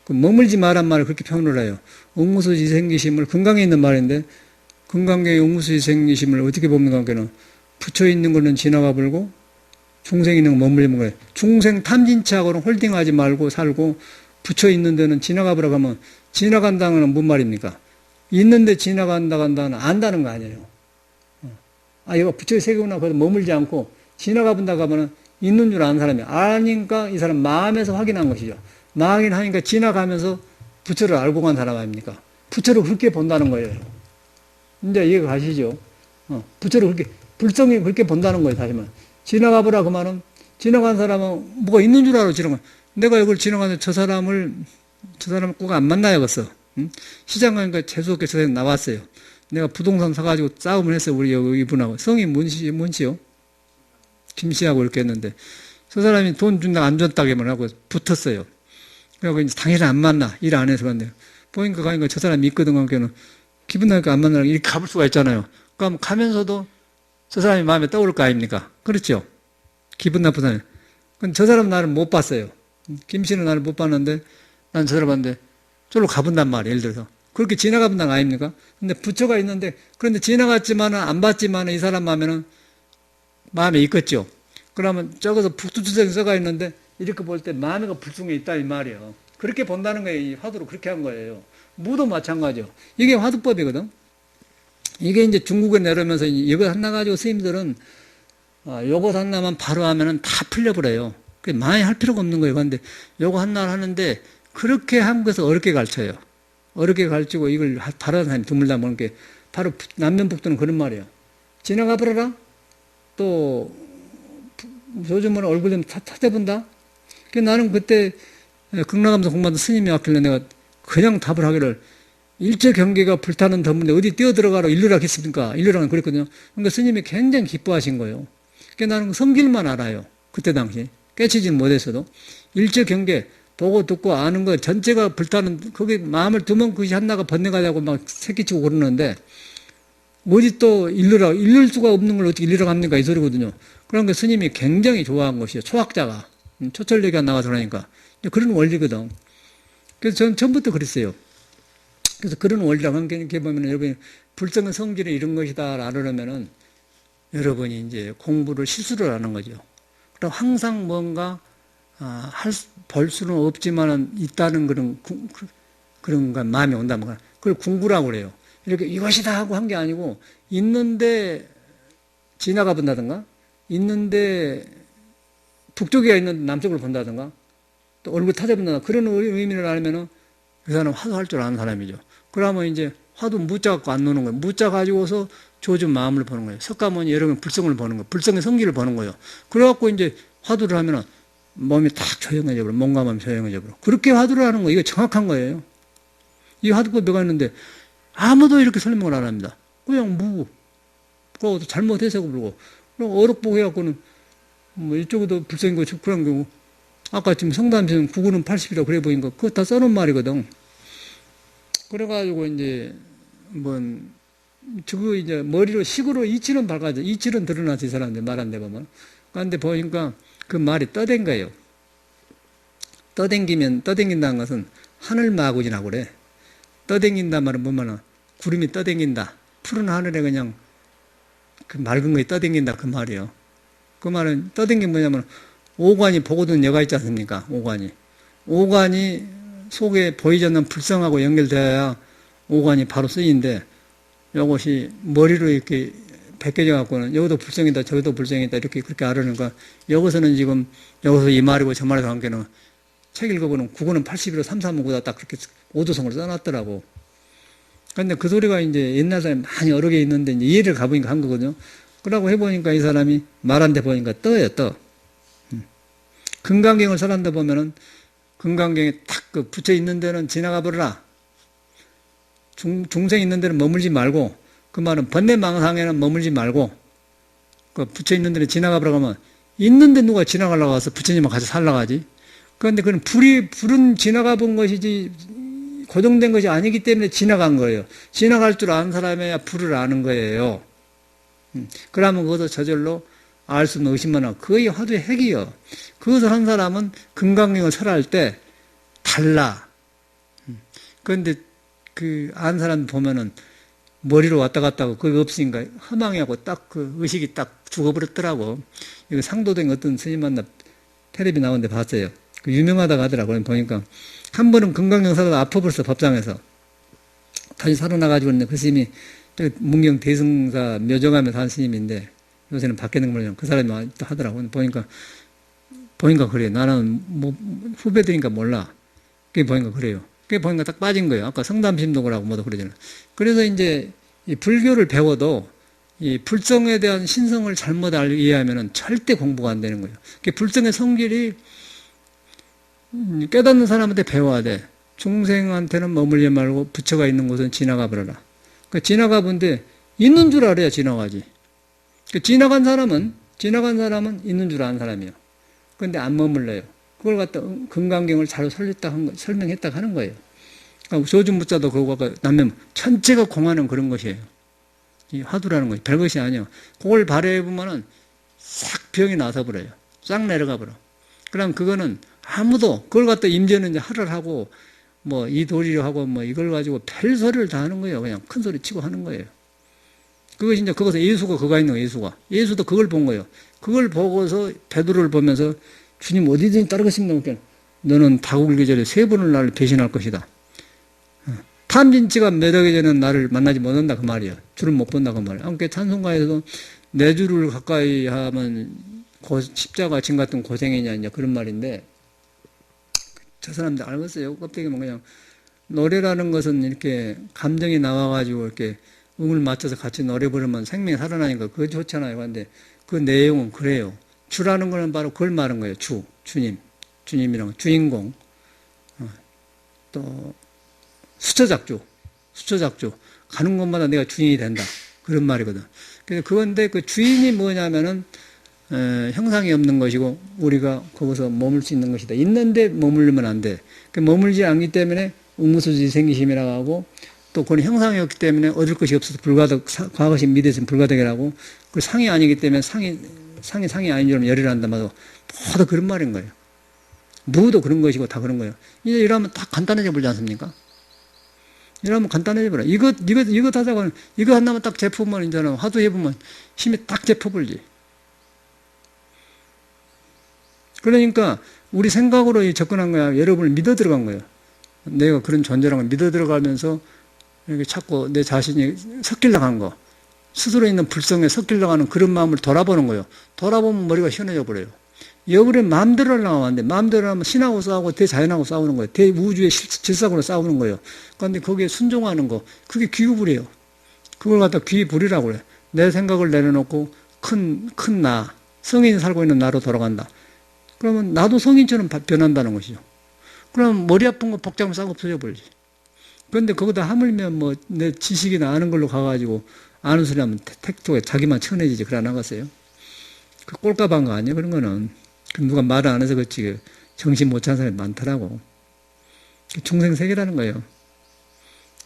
그 머물지 말란 말을 그렇게 표현을 해요. 옥무소주 이생기심을 금강에 있는 말인데 금강경의 옥무소주 이생기심을 어떻게 보면 관계는 붙여 있는 곳은 지나가 버리고 중생 있는 거 머물리는 거예요. 중생 탐진치하고는 홀딩하지 말고 살고 붙여 있는 데는 지나가 보라고 하면 지나간다는 건 뭔 말입니까? 있는데 지나간다는 안다는 거 아니에요. 얘가 붙여 세우나 거기서 머물지 않고 지나가 본다고 하면 있는 줄 아는 사람이 아니까 이 사람 마음에서 확인한 것이죠. 마음이 하니까 지나가면서 부처를 알고 간 사람 아닙니까? 부처를 그렇게 본다는 거예요. 이제 이해가 가시죠? 부처를 그렇게 불성이 그렇게 본다는 거예요. 다시 말해 지나가 보라 그 말은 지나간 사람은 뭐가 있는 줄 알아 지나가. 내가 이걸 지나가는데 저 사람을 꼭 안 만나야겠어. 응? 시장 가니까 재수없게 저 사람 나왔어요. 내가 부동산 사가지고 싸움을 했어요. 우리 이분하고 성이 뭔시요? 김씨하고 이렇게 했는데 저 사람이 돈 준다 안 줬다고 하고 붙었어요. 그래갖고 이제 당연히 안 만나. 일 안 해서 만나요. 보니까 가니까 저 사람이 있거든. 그러니까 기분 나니까 안 만나고 이렇게 가볼 수가 있잖아요. 그럼 가면서도 저 사람이 마음에 떠오를 거 아닙니까? 그렇죠? 기분 나쁜 사람이. 그럼 저 사람은 나를 못 봤어요. 김씨는 나를 못 봤는데 난 저 사람 봤는데 저로 가본단 말이에요. 예를 들어서. 그렇게 지나가본단 거 아닙니까? 근데 부처가 있는데 그런데 지나갔지만은 안 봤지만은 이 사람 마음에 있겠죠. 그러면 저기서 북두칠성이 써가 있는데 이렇게 볼 때 마음에가 불숭해 있다 이 말이에요. 그렇게 본다는 거예요. 이 화두로 그렇게 한 거예요. 무도 마찬가지요. 이게 화두법이거든. 이게 이제 중국에 내려오면서 이거 하나 가지고 스님들은 요거 하나만 바로 하면은 다 풀려버려요. 많이 할 필요가 없는 거예요. 그런데 요거 하나 하는데 그렇게 한 것을 어렵게 가르쳐요. 어렵게 가르치고 이걸 바라는 사람이 드물다 보는 게 바로 남면북도는 그런 말이에요. 지나가 버려라. 또 요즘은 얼굴 좀 찾아본다. 나는 그때 극락감사 공부하던 스님이 왔길래 내가 그냥 답을 하기를 일제 경계가 불타는 덤인데 어디 뛰어들어가라 일루라 했습니까? 일루라는 그랬거든요. 그러니까 스님이 굉장히 기뻐하신 거예요. 나는 성질만 알아요. 그때 당시. 깨치지는 못했어도. 일제 경계 보고 듣고 아는 거 전체가 불타는, 거기 마음을 두면 그것이 하나가 번뇌가자고 막 새끼치고 그러는데, 어디 또 일룰 수가 없는 걸 어떻게 일루라고 합니까? 이 소리거든요. 그러니까 스님이 굉장히 좋아한 것이요. 초학자가. 초철력이 나와서 그러니까. 그런 원리거든. 그래서 저는 처음부터 그랬어요. 그래서 그런 원리라고 한 게 보면은 여러분이 불성의 성질은 이런 것이다 라면은 여러분이 이제 공부를 실수를 하는 거죠. 그럼 항상 뭔가 볼 수는 없지만은 있다는 그런 마음이 온다면 그걸 궁구라고 그래요. 이렇게 이것이다 하고 한 게 아니고 있는데 지나가 본다든가 있는데 북쪽에 있는 남쪽을 본다든가 또 얼굴 타져본다든가 그런 의미를 알면은 그 사람은 화두할 줄 아는 사람이죠. 그러면 이제 화두 무자 갖고 안 노는 거예요. 무자 가지고서 조준 마음을 보는 거예요. 석가모니 여러분 불성을 보는 거예요. 불성의 성질을 보는 거예요. 그래갖고 이제 화두를 하면은 몸이 딱 조용해져 버려. 몸과 마음이 조용해져 버려. 그렇게 화두를 하는 거예요. 이거 정확한 거예요. 이 화두법이 있는데 아무도 이렇게 설명을 안 합니다. 그냥 그거 잘못 해석을 부르고 그럼 어록보고 해갖고는 뭐 이쪽에도 불성이고 그런 경우 아까 지금 성담시는 9구는 80이라고 그래 보니까 그거 다 써놓은 말이거든. 그래가지고 이제 저거 이제 머리로 식으로 이치는 밝아져. 이치는 드러나서 이 사람들 말한데 보면. 그런데 보니까 그 말이 떠댄 거예요. 떠댕긴다는 것은 하늘마구지라고 그래. 떠댕긴다 말은 뭐냐면 구름이 떠댕긴다. 푸른 하늘에 그냥 그 맑은 거에 떠댕긴다 그 말이에요. 그 말은 떠댕긴 뭐냐면 오관이 보고든 여가 있지 않습니까? 오관이 속에 보이지 않는 불성하고 연결되어야 오관이 바로 쓰이는데 이것이 머리로 이렇게 벗겨져 갖고는 여기도 불성이다 저기도 불성이다 이렇게 그렇게 알으니까 여기서는 지금 여기서 이 말이고 저 말에서 관계는 책 읽어보는 9구는 80이로 335다 딱 그렇게 오도성을 써놨더라고. 근데 그 소리가 이제 옛날 사람이 많이 여러 개 있는데 이제 이해를 가보니까 한 거거든요. 그러고 해보니까 이 사람이 말한데 보니까 떠요, 떠. 금강경을 설한다 보면은 금강경에 탁 그 붙여 있는 데는 지나가 버려라. 중생 있는 데는 머물지 말고 그 말은 번뇌망상에는 머물지 말고 그 붙여 있는 데는 지나가 버려 가면 있는데 누가 지나가려고 와서 부처님하고 같이 살라고 하지. 그런데 그건 불은 지나가 본 것이지 고정된 것이 아니기 때문에 지나간 거예요. 지나갈 줄 아는 사람이야 불을 아는 거예요. 그러면 그것도 저절로 알 수는 의심만 하고 거의 화두의 핵이요. 그것을 한 사람은 금강경을 설할 때 달라. 그런데 그 안 사람 보면은 머리로 왔다 갔다 하고 그게 없으니까 허망해하고 딱 그 의식이 딱 죽어버렸더라고. 이거 상도된 어떤 스님 만나 텔레비 나오는데 봤어요. 그 유명하다고 하더라고요. 보니까 한 번은 금강경 사다가 아파버렸어 법상에서. 다시 살아나가지고 있는데 그 스님이 문경 대승사 묘정하면서 한 스님인데 요새는 바뀌는 걸 그 사람이 또 하더라고. 보니까 그래. 나는 뭐 후배들이니까 몰라. 그게 보니까 그래요. 그게 보니까 딱 빠진 거예요. 아까 성담심도라고 뭐도 그러잖아요. 그래서 이제 이 불교를 배워도 이 불성에 대한 신성을 잘못 이해하면은 절대 공부가 안 되는 거예요. 불성의 성질이 깨닫는 사람한테 배워야 돼. 중생한테는 머물지 말고 부처가 있는 곳은 지나가 버려라. 그러니까 지나가 본데 있는 줄 알아야 지나가지. 그러니까 지나간 사람은 있는 줄 아는 사람이에요. 그런데 안 머물러요. 그걸 갖다 금강경을 잘 설명했다고 하는 거예요. 그러니까 조준무자도 그거 남면 전체가 공하는 그런 것이에요. 이 화두라는 것이 별것이 아니에요. 그걸 발휘해보면은 싹 병이 나서 버려요. 싹 내려가 버려. 그럼 그거는 아무도 그걸 갖다 임제는 이제 하를 하고 뭐 이 도리를 하고 뭐 이걸 가지고 별 소리를 다 하는 거예요. 그냥 큰 소리 치고 하는 거예요. 그것이 이제 거기서 예수가 그거 있는 거예요. 예수도 그걸 본 거예요. 그걸 보고서 베드로를 보면서 주님 어디든지 따르겠습니다. 너는 다구기 전에 3번을 나를 배신할 것이다. 탐진치가 매덕이 전에 나를 만나지 못한다 그 말이야. 주를 못 본다 그 말이야. 그러니까 찬송가에서도 내 주를 가까이 하면 십자가 진 같은 고생이냐 이제 그런 말인데 저 사람들 알겠어요. 껍데기만 그냥 노래라는 것은 이렇게 감정이 나와가지고 이렇게 음을 맞춰서 같이 노래 부르면 생명이 살아나니까 그거 좋잖아요. 근데 그 내용은 그래요. 주라는 거는 바로 그걸 말한 거예요. 주님. 주님이랑 주인공. 또 수처작주. 가는 곳마다 내가 주인이 된다. 그런 말이거든. 그래서 그건데 그 주인이 뭐냐면은 형상이 없는 것이고 우리가 거기서 머물 수 있는 것이다. 있는데 머물면 안 돼. 머물지 않기 때문에 응무소지 생기심이라고 하고 또 그건 형상이 없기 때문에 얻을 것이 없어서 불가득, 과거식 미대에서는 불가득이라고 그 상이 아니기 때문에 상이 아닌 줄 열이라 한다 말도 모두 그런 말인 거예요. 누구도 그런 것이고 다 그런 거예요. 이제 이러면 딱 간단해져 버리지 않습니까? 이러면 간단해져 버려. 이거 하자고 이거 한다면 딱 제품을 이제는 화두해보면 힘이 딱 제퍼버리지. 그러니까 우리 생각으로 접근한 거야. 여러분을 믿어 들어간 거예요. 내가 그런 존재라는 걸 믿어 들어가면서 이렇게 자꾸 내 자신이 섞이려고 한 거. 스스로 있는 불성에 섞이려고 하는 그런 마음을 돌아보는 거예요. 돌아보면 머리가 시원해져 버려요. 여부를 마음대로 하려고 하는데 마음대로 하면 신하고 싸우고 대자연하고 싸우는 거예요. 대우주의 질서하고 싸우는 거예요. 그런데 거기에 순종하는 거. 그게 귀구불이에요. 그걸 갖다 귀부리라고 그래. 내 생각을 내려놓고 큰 나, 성인이 살고 있는 나로 돌아간다. 그러면 나도 성인처럼 변한다는 것이죠. 그럼 머리 아픈 거 복잡하면 싹 없어져 버리지. 그런데 거기다 하물며 뭐 내 지식이나 아는 걸로 가가지고 아는 소리 하면 택도에 자기만 천해지지. 그래 나갔어요. 그 꼴값한 거 아니에요? 그런 거는. 누가 말을 안 해서 그렇지. 정신 못 차는 사람이 많더라고. 중생세계라는 거예요.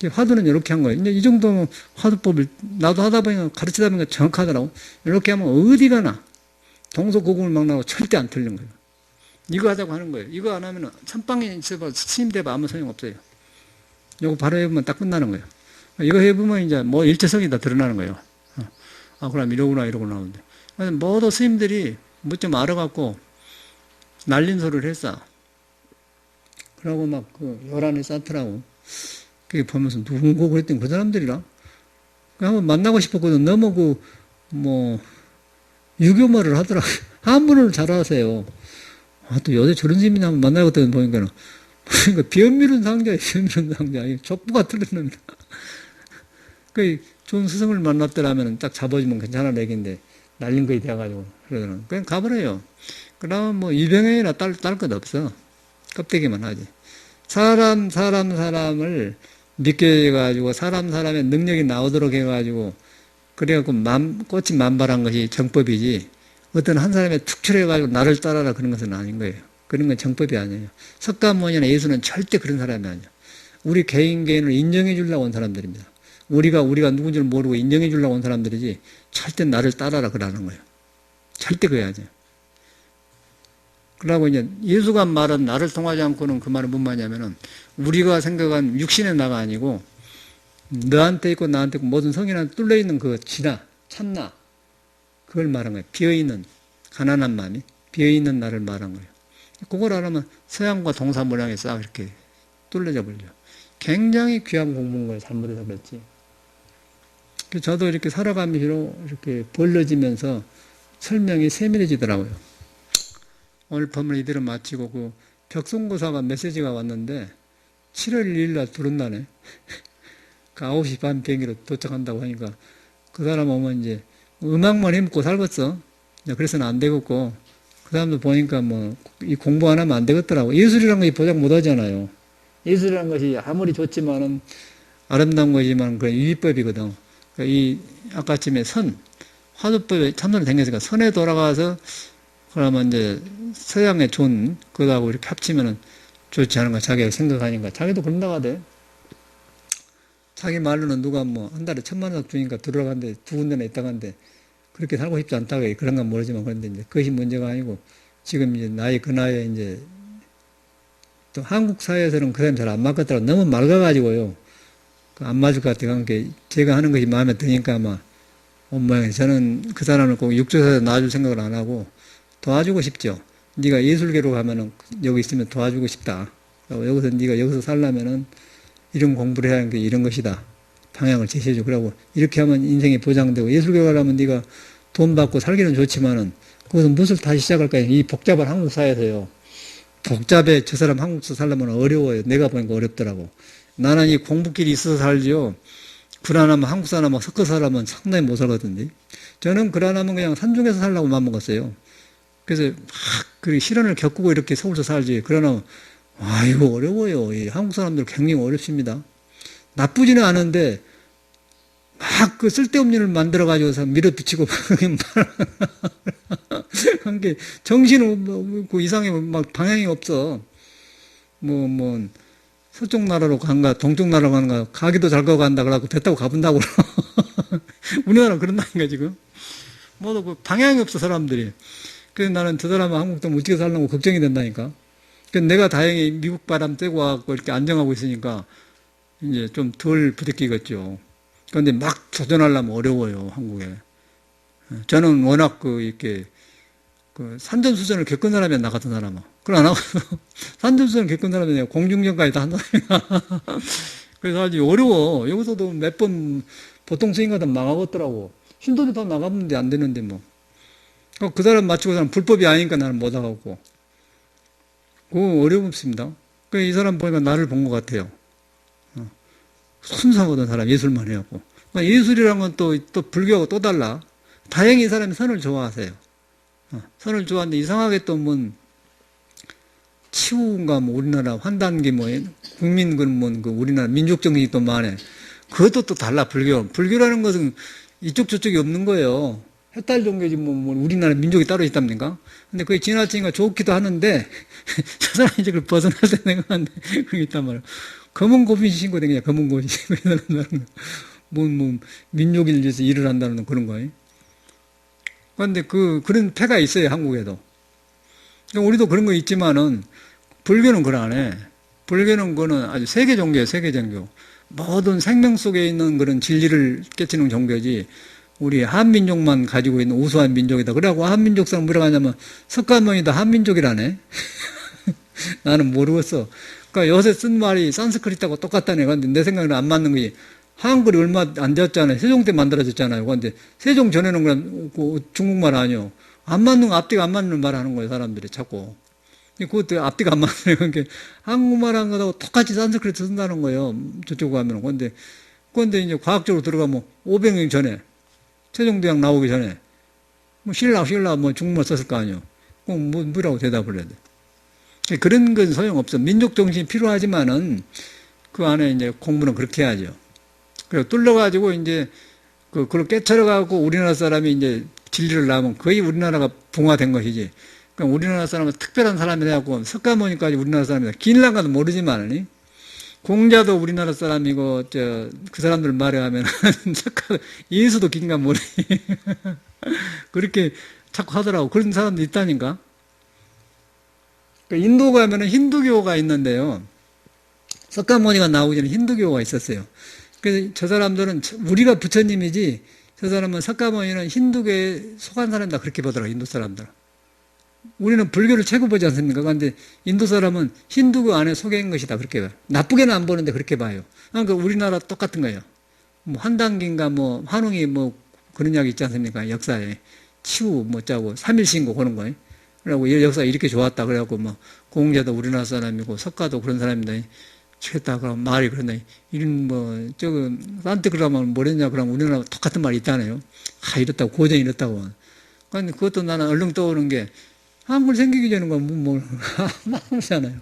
화두는 이렇게 한 거예요. 이제 이 정도면 화두법을 나도 하다 보니까 가르치다 보니까 정확하더라고. 이렇게 하면 어디 가나 동서고금을 막 나고 절대 안 틀린 거예요. 이거 하자고 하는 거예요. 이거 안 하면 선방에 있어봐 스님 돼봐 아무 소용 없어요. 이거 바로 해보면 딱 끝나는 거예요. 이거 해보면 이제 뭐 일체성이 다 드러나는 거예요. 그럼 이러구나 하는데. 모두 스님들이 뭐 좀 알아갖고 날린 소리를 했어. 그러고 막 그 요란에 쌓더라고. 그게 보면서 누군고 그랬더니 그 사람들이라. 한번 만나고 싶었거든. 너무 유교말을 하더라고요. 한문을 잘 하세요. 또 요새 저런 스님이 한번 만나거든 보니까 변미른 상자예요. 변미른 상자. 족부가 틀린 놈이라. 좋은 스승을 만났더라면 딱 잡아주면 괜찮은 얘기인데 날린 거에 돼가지고 그러더라고요. 그냥 가버려요. 그러면 뭐 이병행이나 딸 것 없어. 껍데기만 하지. 사람을 믿게 해가지고 사람의 능력이 나오도록 해가지고 그래갖고 꽃이 만발한 것이 정법이지 어떤 한 사람에 특출해가지고 나를 따라라 그런 것은 아닌 거예요. 그런 건 정법이 아니에요. 석가모니나 예수는 절대 그런 사람이 아니에요. 우리 개인을 인정해 주려고 온 사람들입니다. 우리가 누군지를 모르고 인정해 주려고 온 사람들이지 절대 나를 따라라 그러는 거예요. 절대 그래야죠. 그러고 이제 예수가 말한 나를 통하지 않고는 그 말은 뭔 말이냐면은 우리가 생각한 육신의 나가 아니고 너한테 있고 나한테 있고 모든 성인한테 뚫려 있는 그 진화, 참나 그걸 말한 거예요. 비어있는 가난한 마음이 비어있는 나를 말한 거예요. 그걸 알아면 서양과 동사 모양이 싹 이렇게 뚫려져 버려. 굉장히 귀한 공부인 거예요. 잘못해서 그렇지. 저도 이렇게 살아가면서 이렇게 벌려지면서 설명이 세밀해지더라고요. 오늘 법을 이대로 마치고 그 벽송고사가 메시지가 왔는데 7월 2일 날 들어온다네. 그 9시 반 비행기로 도착한다고 하니까 그 사람 오면 이제 음악만 해먹고 살겠어. 그래서는 안 되겠고 그 사람도 보니까 뭐 이 공부 안 하면 안 되겠더라고. 예술이라는 것이 보장 못 하잖아요. 예술이라는 것이 아무리 좋지만은 아름다운 거지만 그런 유의법이거든. 이 아까쯤에 화두법에 참선이 생겼으니까 선에 돌아가서 그러면 이제 서양의 존 그거하고 이렇게 합치면은 좋지 않은 거 자기가 생각하니까 자기도 그런다고 하대. 자기 말로는 누가 뭐 한 달에 1,000만 원 주니까 들어간데 두 군데나 있다가 한데 그렇게 살고 싶지 않다고 그런 건 모르지만 그런데 이제 그것이 문제가 아니고 지금 이제 그 나이에 이제 또 한국 사회에서는 그 사람이 잘 안 맞겠더라고. 너무 맑아가지고요. 안 맞을 것 같아요. 그러니까 제가 하는 것이 마음에 드니까 아마 온 모양이 저는 그 사람을 꼭 육조사에서 놔줄 생각을 안 하고 도와주고 싶죠. 네가 예술계로 가면은 여기 있으면 도와주고 싶다. 여기서 네가 여기서 살려면은 이런 공부를 해야 하는 게 이런 것이다. 방향을 제시해줘. 그러고 이렇게 하면 인생이 보장되고 예술계 가려면 네가 돈 받고 살기는 좋지만은 거기서 무엇을 다시 시작할까요? 이 복잡한 한국 사회에서요. 복잡해. 저 사람 한국에서 살려면 어려워요. 내가 보니까 어렵더라고. 나는 이 공부길이 있어서 살지요. 불안하면 한국 사람하고 섞어 살아면 상당히 못 살거든요. 저는 불안하면 그냥 산중에서 살라고 마음먹었어요. 그래서 막 그 시련을 겪고 이렇게 서울서 살지. 그러나 아이고 어려워요. 이 한국 사람들 굉장히 어렵습니다. 나쁘지는 않은데 막 그 쓸데없는 일을 만들어가지고서 밀어붙이고 한게 정신은 그 이상해 막 방향이 없어. 뭐 서쪽 나라로 간가 동쪽 나라로 간가 가기도 잘 가고 간다 그러고 배 타고 가본다고 우리나라 그런다니까 지금 뭐도 그 방향이 없어 사람들이. 그래서 나는 저 사람은 한국도 어떻게 살려고 걱정이 된다니까. 그래서 내가 다행히 미국 바람 쐬고 와갖고 이렇게 안정하고 있으니까 이제 좀 덜 부대끼겠죠. 그런데 막 도전하려면 어려워요, 한국에. 저는 워낙 이렇게 산전수전을 겪은 사람이야, 나 같은 사람은. 그걸 안 하고, 산전수전을 겪은 사람이 내가 공중전까지 다 한 사람이야. 그래서 아주 어려워. 여기서도 몇 번 보통 스윙하다 망하겠더라고. 신도시 더 나가는데 안 되는데 뭐. 그 사람 맞추고 사람 불법이 아니니까 나는 못 하고. 그거 어렵습니다. 이 사람 보니까 나를 본 것 같아요. 순수하거든, 사람, 예술만 해갖고. 그러니까 예술이란 건 또 불교하고 또 달라. 다행히 이 사람이 선을 좋아하세요. 선을 좋아하는데 이상하게 또 치우인가 우리나라 환단기 국민 우리나라 민족정신이 또 많아. 그것도 또 달라, 불교. 불교라는 것은 이쪽 저쪽이 없는 거예요. 해탈 종교지 우리나라 민족이 따로 있답니까? 근데 그게 지나치니까 좋기도 하는데 저 사람이 이제 그걸 벗어날 때 생각하는데 그게 있단 말이야. 검은 고비 신고 다니냐, 검은 고비 신고 다닌다는 거. 민족을 위해서 일을 한다는 그런 거예요. 그런데 그런 패가 있어요, 한국에도. 그러니까 우리도 그런 거 있지만은, 불교는 그걸 안 해. 불교는 그거는 아주 세계 종교예요, 세계 종교. 모든 생명 속에 있는 그런 진리를 깨치는 종교지, 우리 한민족만 가지고 있는 우수한 민족이다. 그래갖고 한민족 사람 뭐라고 하냐면, 석가모니도 한민족이라네. 나는 모르겠어. 그러니까 요새 쓴 말이 산스크리트하고 똑같다네. 근데 내 생각에는 안 맞는 거지. 한글이 얼마 안 되었잖아요. 세종 때 만들어졌잖아요. 그런데 세종 전에는 그냥 중국말 아니요. 안 맞는 거, 앞뒤가 안 맞는 말 하는 거예요, 사람들이 자꾸. 그것도 앞뒤가 안 맞는 거예요. 한국말 한 거하고 똑같이 산스크리트 쓴다는 거예요. 저쪽 가면. 그런데 이제 과학적으로 들어가면 500년 전에, 세종대왕 나오기 전에, 신라 중국말 썼을 거 아니에요. 그럼 뭐라고 대답을 해야 돼. 그런 건 소용없어. 민족 정신이 필요하지만은 그 안에 이제 공부는 그렇게 해야죠. 그리고 뚫려가지고 이제 그걸 깨철어가고 우리나라 사람이 이제 진리를 나오면 거의 우리나라가 붕화된 것이지. 그러니까 우리나라 사람은 특별한 사람이 돼갖고 석가모니까지 우리나라 사람이다. 긴란가도 모르지만, 공자도 우리나라 사람이고, 그 사람들 말에 하면, 예수도 긴가 모르지. 그렇게 자꾸 하더라고. 그런 사람도 있다니까. 인도 가면은 힌두교가 있는데요. 석가모니가 나오기 전에 힌두교가 있었어요. 그래서 저 사람들은 우리가 부처님이지 저 사람은 석가모니는 힌두교에 속한 사람이다 그렇게 보더라고요. 인도 사람들은. 우리는 불교를 최고 보지 않습니까? 그런데 인도 사람은 힌두교 안에 속한 것이다 그렇게 봐요. 나쁘게는 안 보는데 그렇게 봐요. 그러니까 우리나라 똑같은 거예요. 환단기인가 환웅이 그런 이야기 있지 않습니까? 역사에 치우 짜고 3.1신고 그런 거예요. 그래갖고 역사가 이렇게 좋았다. 그래갖고 공자도 우리나라 사람이고 석가도 그런 사람이다. 좋겠다. 그럼 말이 그런다. 이런 산트그라면 뭐랬냐. 그러면 우리나라 똑같은 말이 있다네요. 이렇다고, 고전이 이렇다고. 근데 그것도 나는 얼른 떠오르는 게, 한글 생기기 전에 모르잖아요.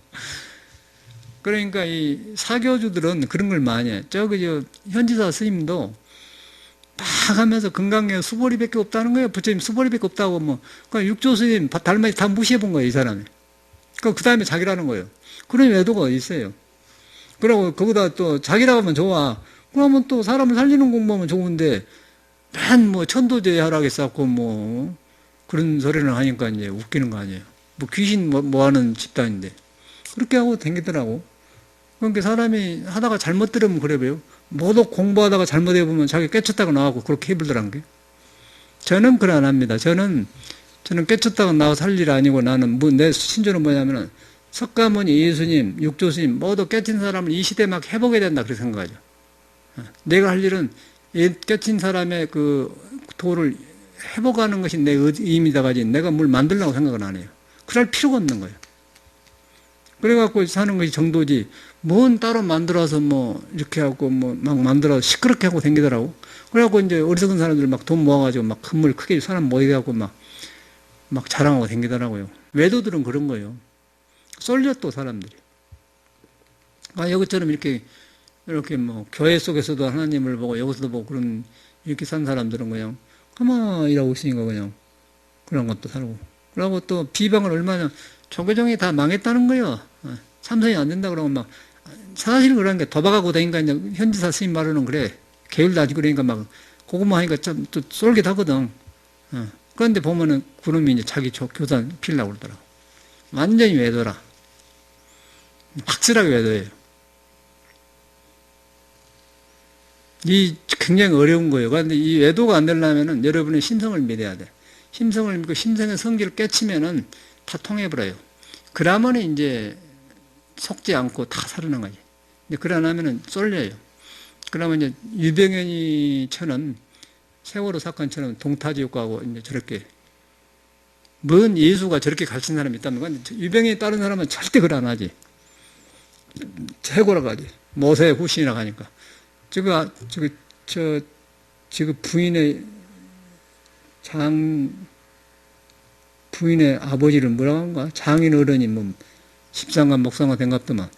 그러니까 이 사교주들은 그런 걸 많이 해. 현지사 스님도 막 하면서 건강에 수보리밖에 없다는 거예요. 부처님 수보리밖에 없다고 그러니까 육조 스님 달마이 다 무시해 본 거예요, 이 사람이. 그 다음에 자기라는 거예요. 그런 외도가 어디 있어요. 그러고 거기다 또 자기라고 하면 좋아. 그러면 또 사람을 살리는 공부하면 좋은데, 맨 천도제 하라겠었고 그런 소리를 하니까 이제 웃기는 거 아니에요. 귀신 하는 집단인데. 그렇게 하고 다니더라고. 그러니까 사람이 하다가 잘못 들으면 그래요. 모두 공부하다가 잘못해보면 자기 깨쳤다가 나와고 그렇게 해버리더란 게. 저는 그래 안 합니다. 저는 깨쳤다가 나와서 할 일 아니고 나는 내 신조는 뭐냐면은 석가모니, 예수님, 육조스님 모두 깨친 사람을 이 시대에 막 해보게 된다 그렇게 생각하죠. 내가 할 일은 깨친 사람의 도를 회복하는 것이 내 의미다 가지 내가 뭘 만들려고 생각은 안 해요. 그럴 필요가 없는 거예요. 그래갖고 사는 것이 정도지, 뭔 따로 만들어서 뭐, 이렇게 하고 뭐, 막 만들어서 시끄럽게 하고 다니더라고. 그래갖고 이제 어리석은 사람들 막 돈 모아가지고 막 건물 크게 사람 모이게 하고 막 자랑하고 다니더라고요. 외도들은 그런 거예요. 쏠려 또 사람들이. 아, 여기처럼 이렇게 뭐, 교회 속에서도 하나님을 보고 여기서도 보고 그런, 이렇게 산 사람들은 그냥 가만히 일하고 있으니까 그냥 그런 것도 살고. 그러고 또 비방을 얼마나 조계종이 다 망했다는 거예요. 참선이 안 된다 그러면 막, 사실 그러니까 도박하고 다니까 이제 현지사 스님 말로는 그래. 계율 다지고 그러니까 막, 그것만 하니까 참 또 쏠깃하거든. 그런데 보면은 그놈이 이제 자기 교단 피려고 그러더라고. 완전히 외도라. 확실하게 외도예요. 이 굉장히 어려운 거예요. 그런데 이 외도가 안 되려면은 여러분의 심성을 믿어야 돼. 심성을 믿고 심성의 성질을 깨치면은 다 통해버려요. 그러면 이제 속지 않고 다 살아난 거지. 근데 그러려면은 쏠려요. 그러면 이제 유병현이처럼 세월호 사건처럼 동타지옥하고 이제 저렇게 뭔 예수가 저렇게 가르친 사람이 있다는 건 유병현이 다른 사람은 절대 그걸 안 하지. 최고라고 하지. 모세 후신이라고 하니까. 지금 부인의 아버지를 뭐라고 한가? 장인 어른이 뭐, 십상관, 목상관 된갑더만.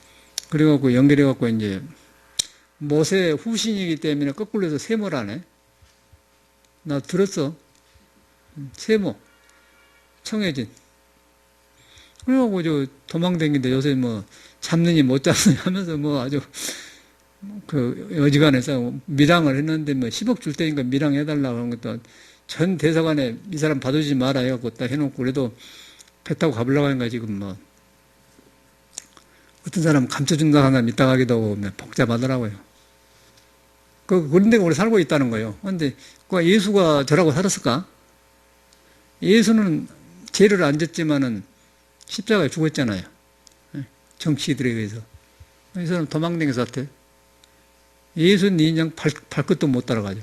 그래갖고 연결해갖고 이제, 모세 후신이기 때문에 거꾸로 해서 세모라네. 나 들었어. 세모. 청해진. 그래갖고 도망다니는데 요새 뭐, 잡느니 못 잡느니 하면서 뭐 아주, 어지간해서 밀항을 했는데 뭐 10억 줄 테니까 밀항해달라고 하는 것도 전 대사관에 이 사람 받아주지 마라 해갖고 딱 해놓고 그래도 배 타고 가보려고 하는 거야 지금 뭐. 어떤 사람 감춰준다 하나 믿다 가기도 하고 복잡하더라고요. 그런 데가 우리 살고 있다는 거예요. 그런데 예수가 저라고 살았을까? 예수는 죄를 안 졌지만은 십자가에 죽었잖아요. 정치들에 의해서. 이 사람 도망다녀서 왔대. 예수는 인장 발끝도 못 따라가죠.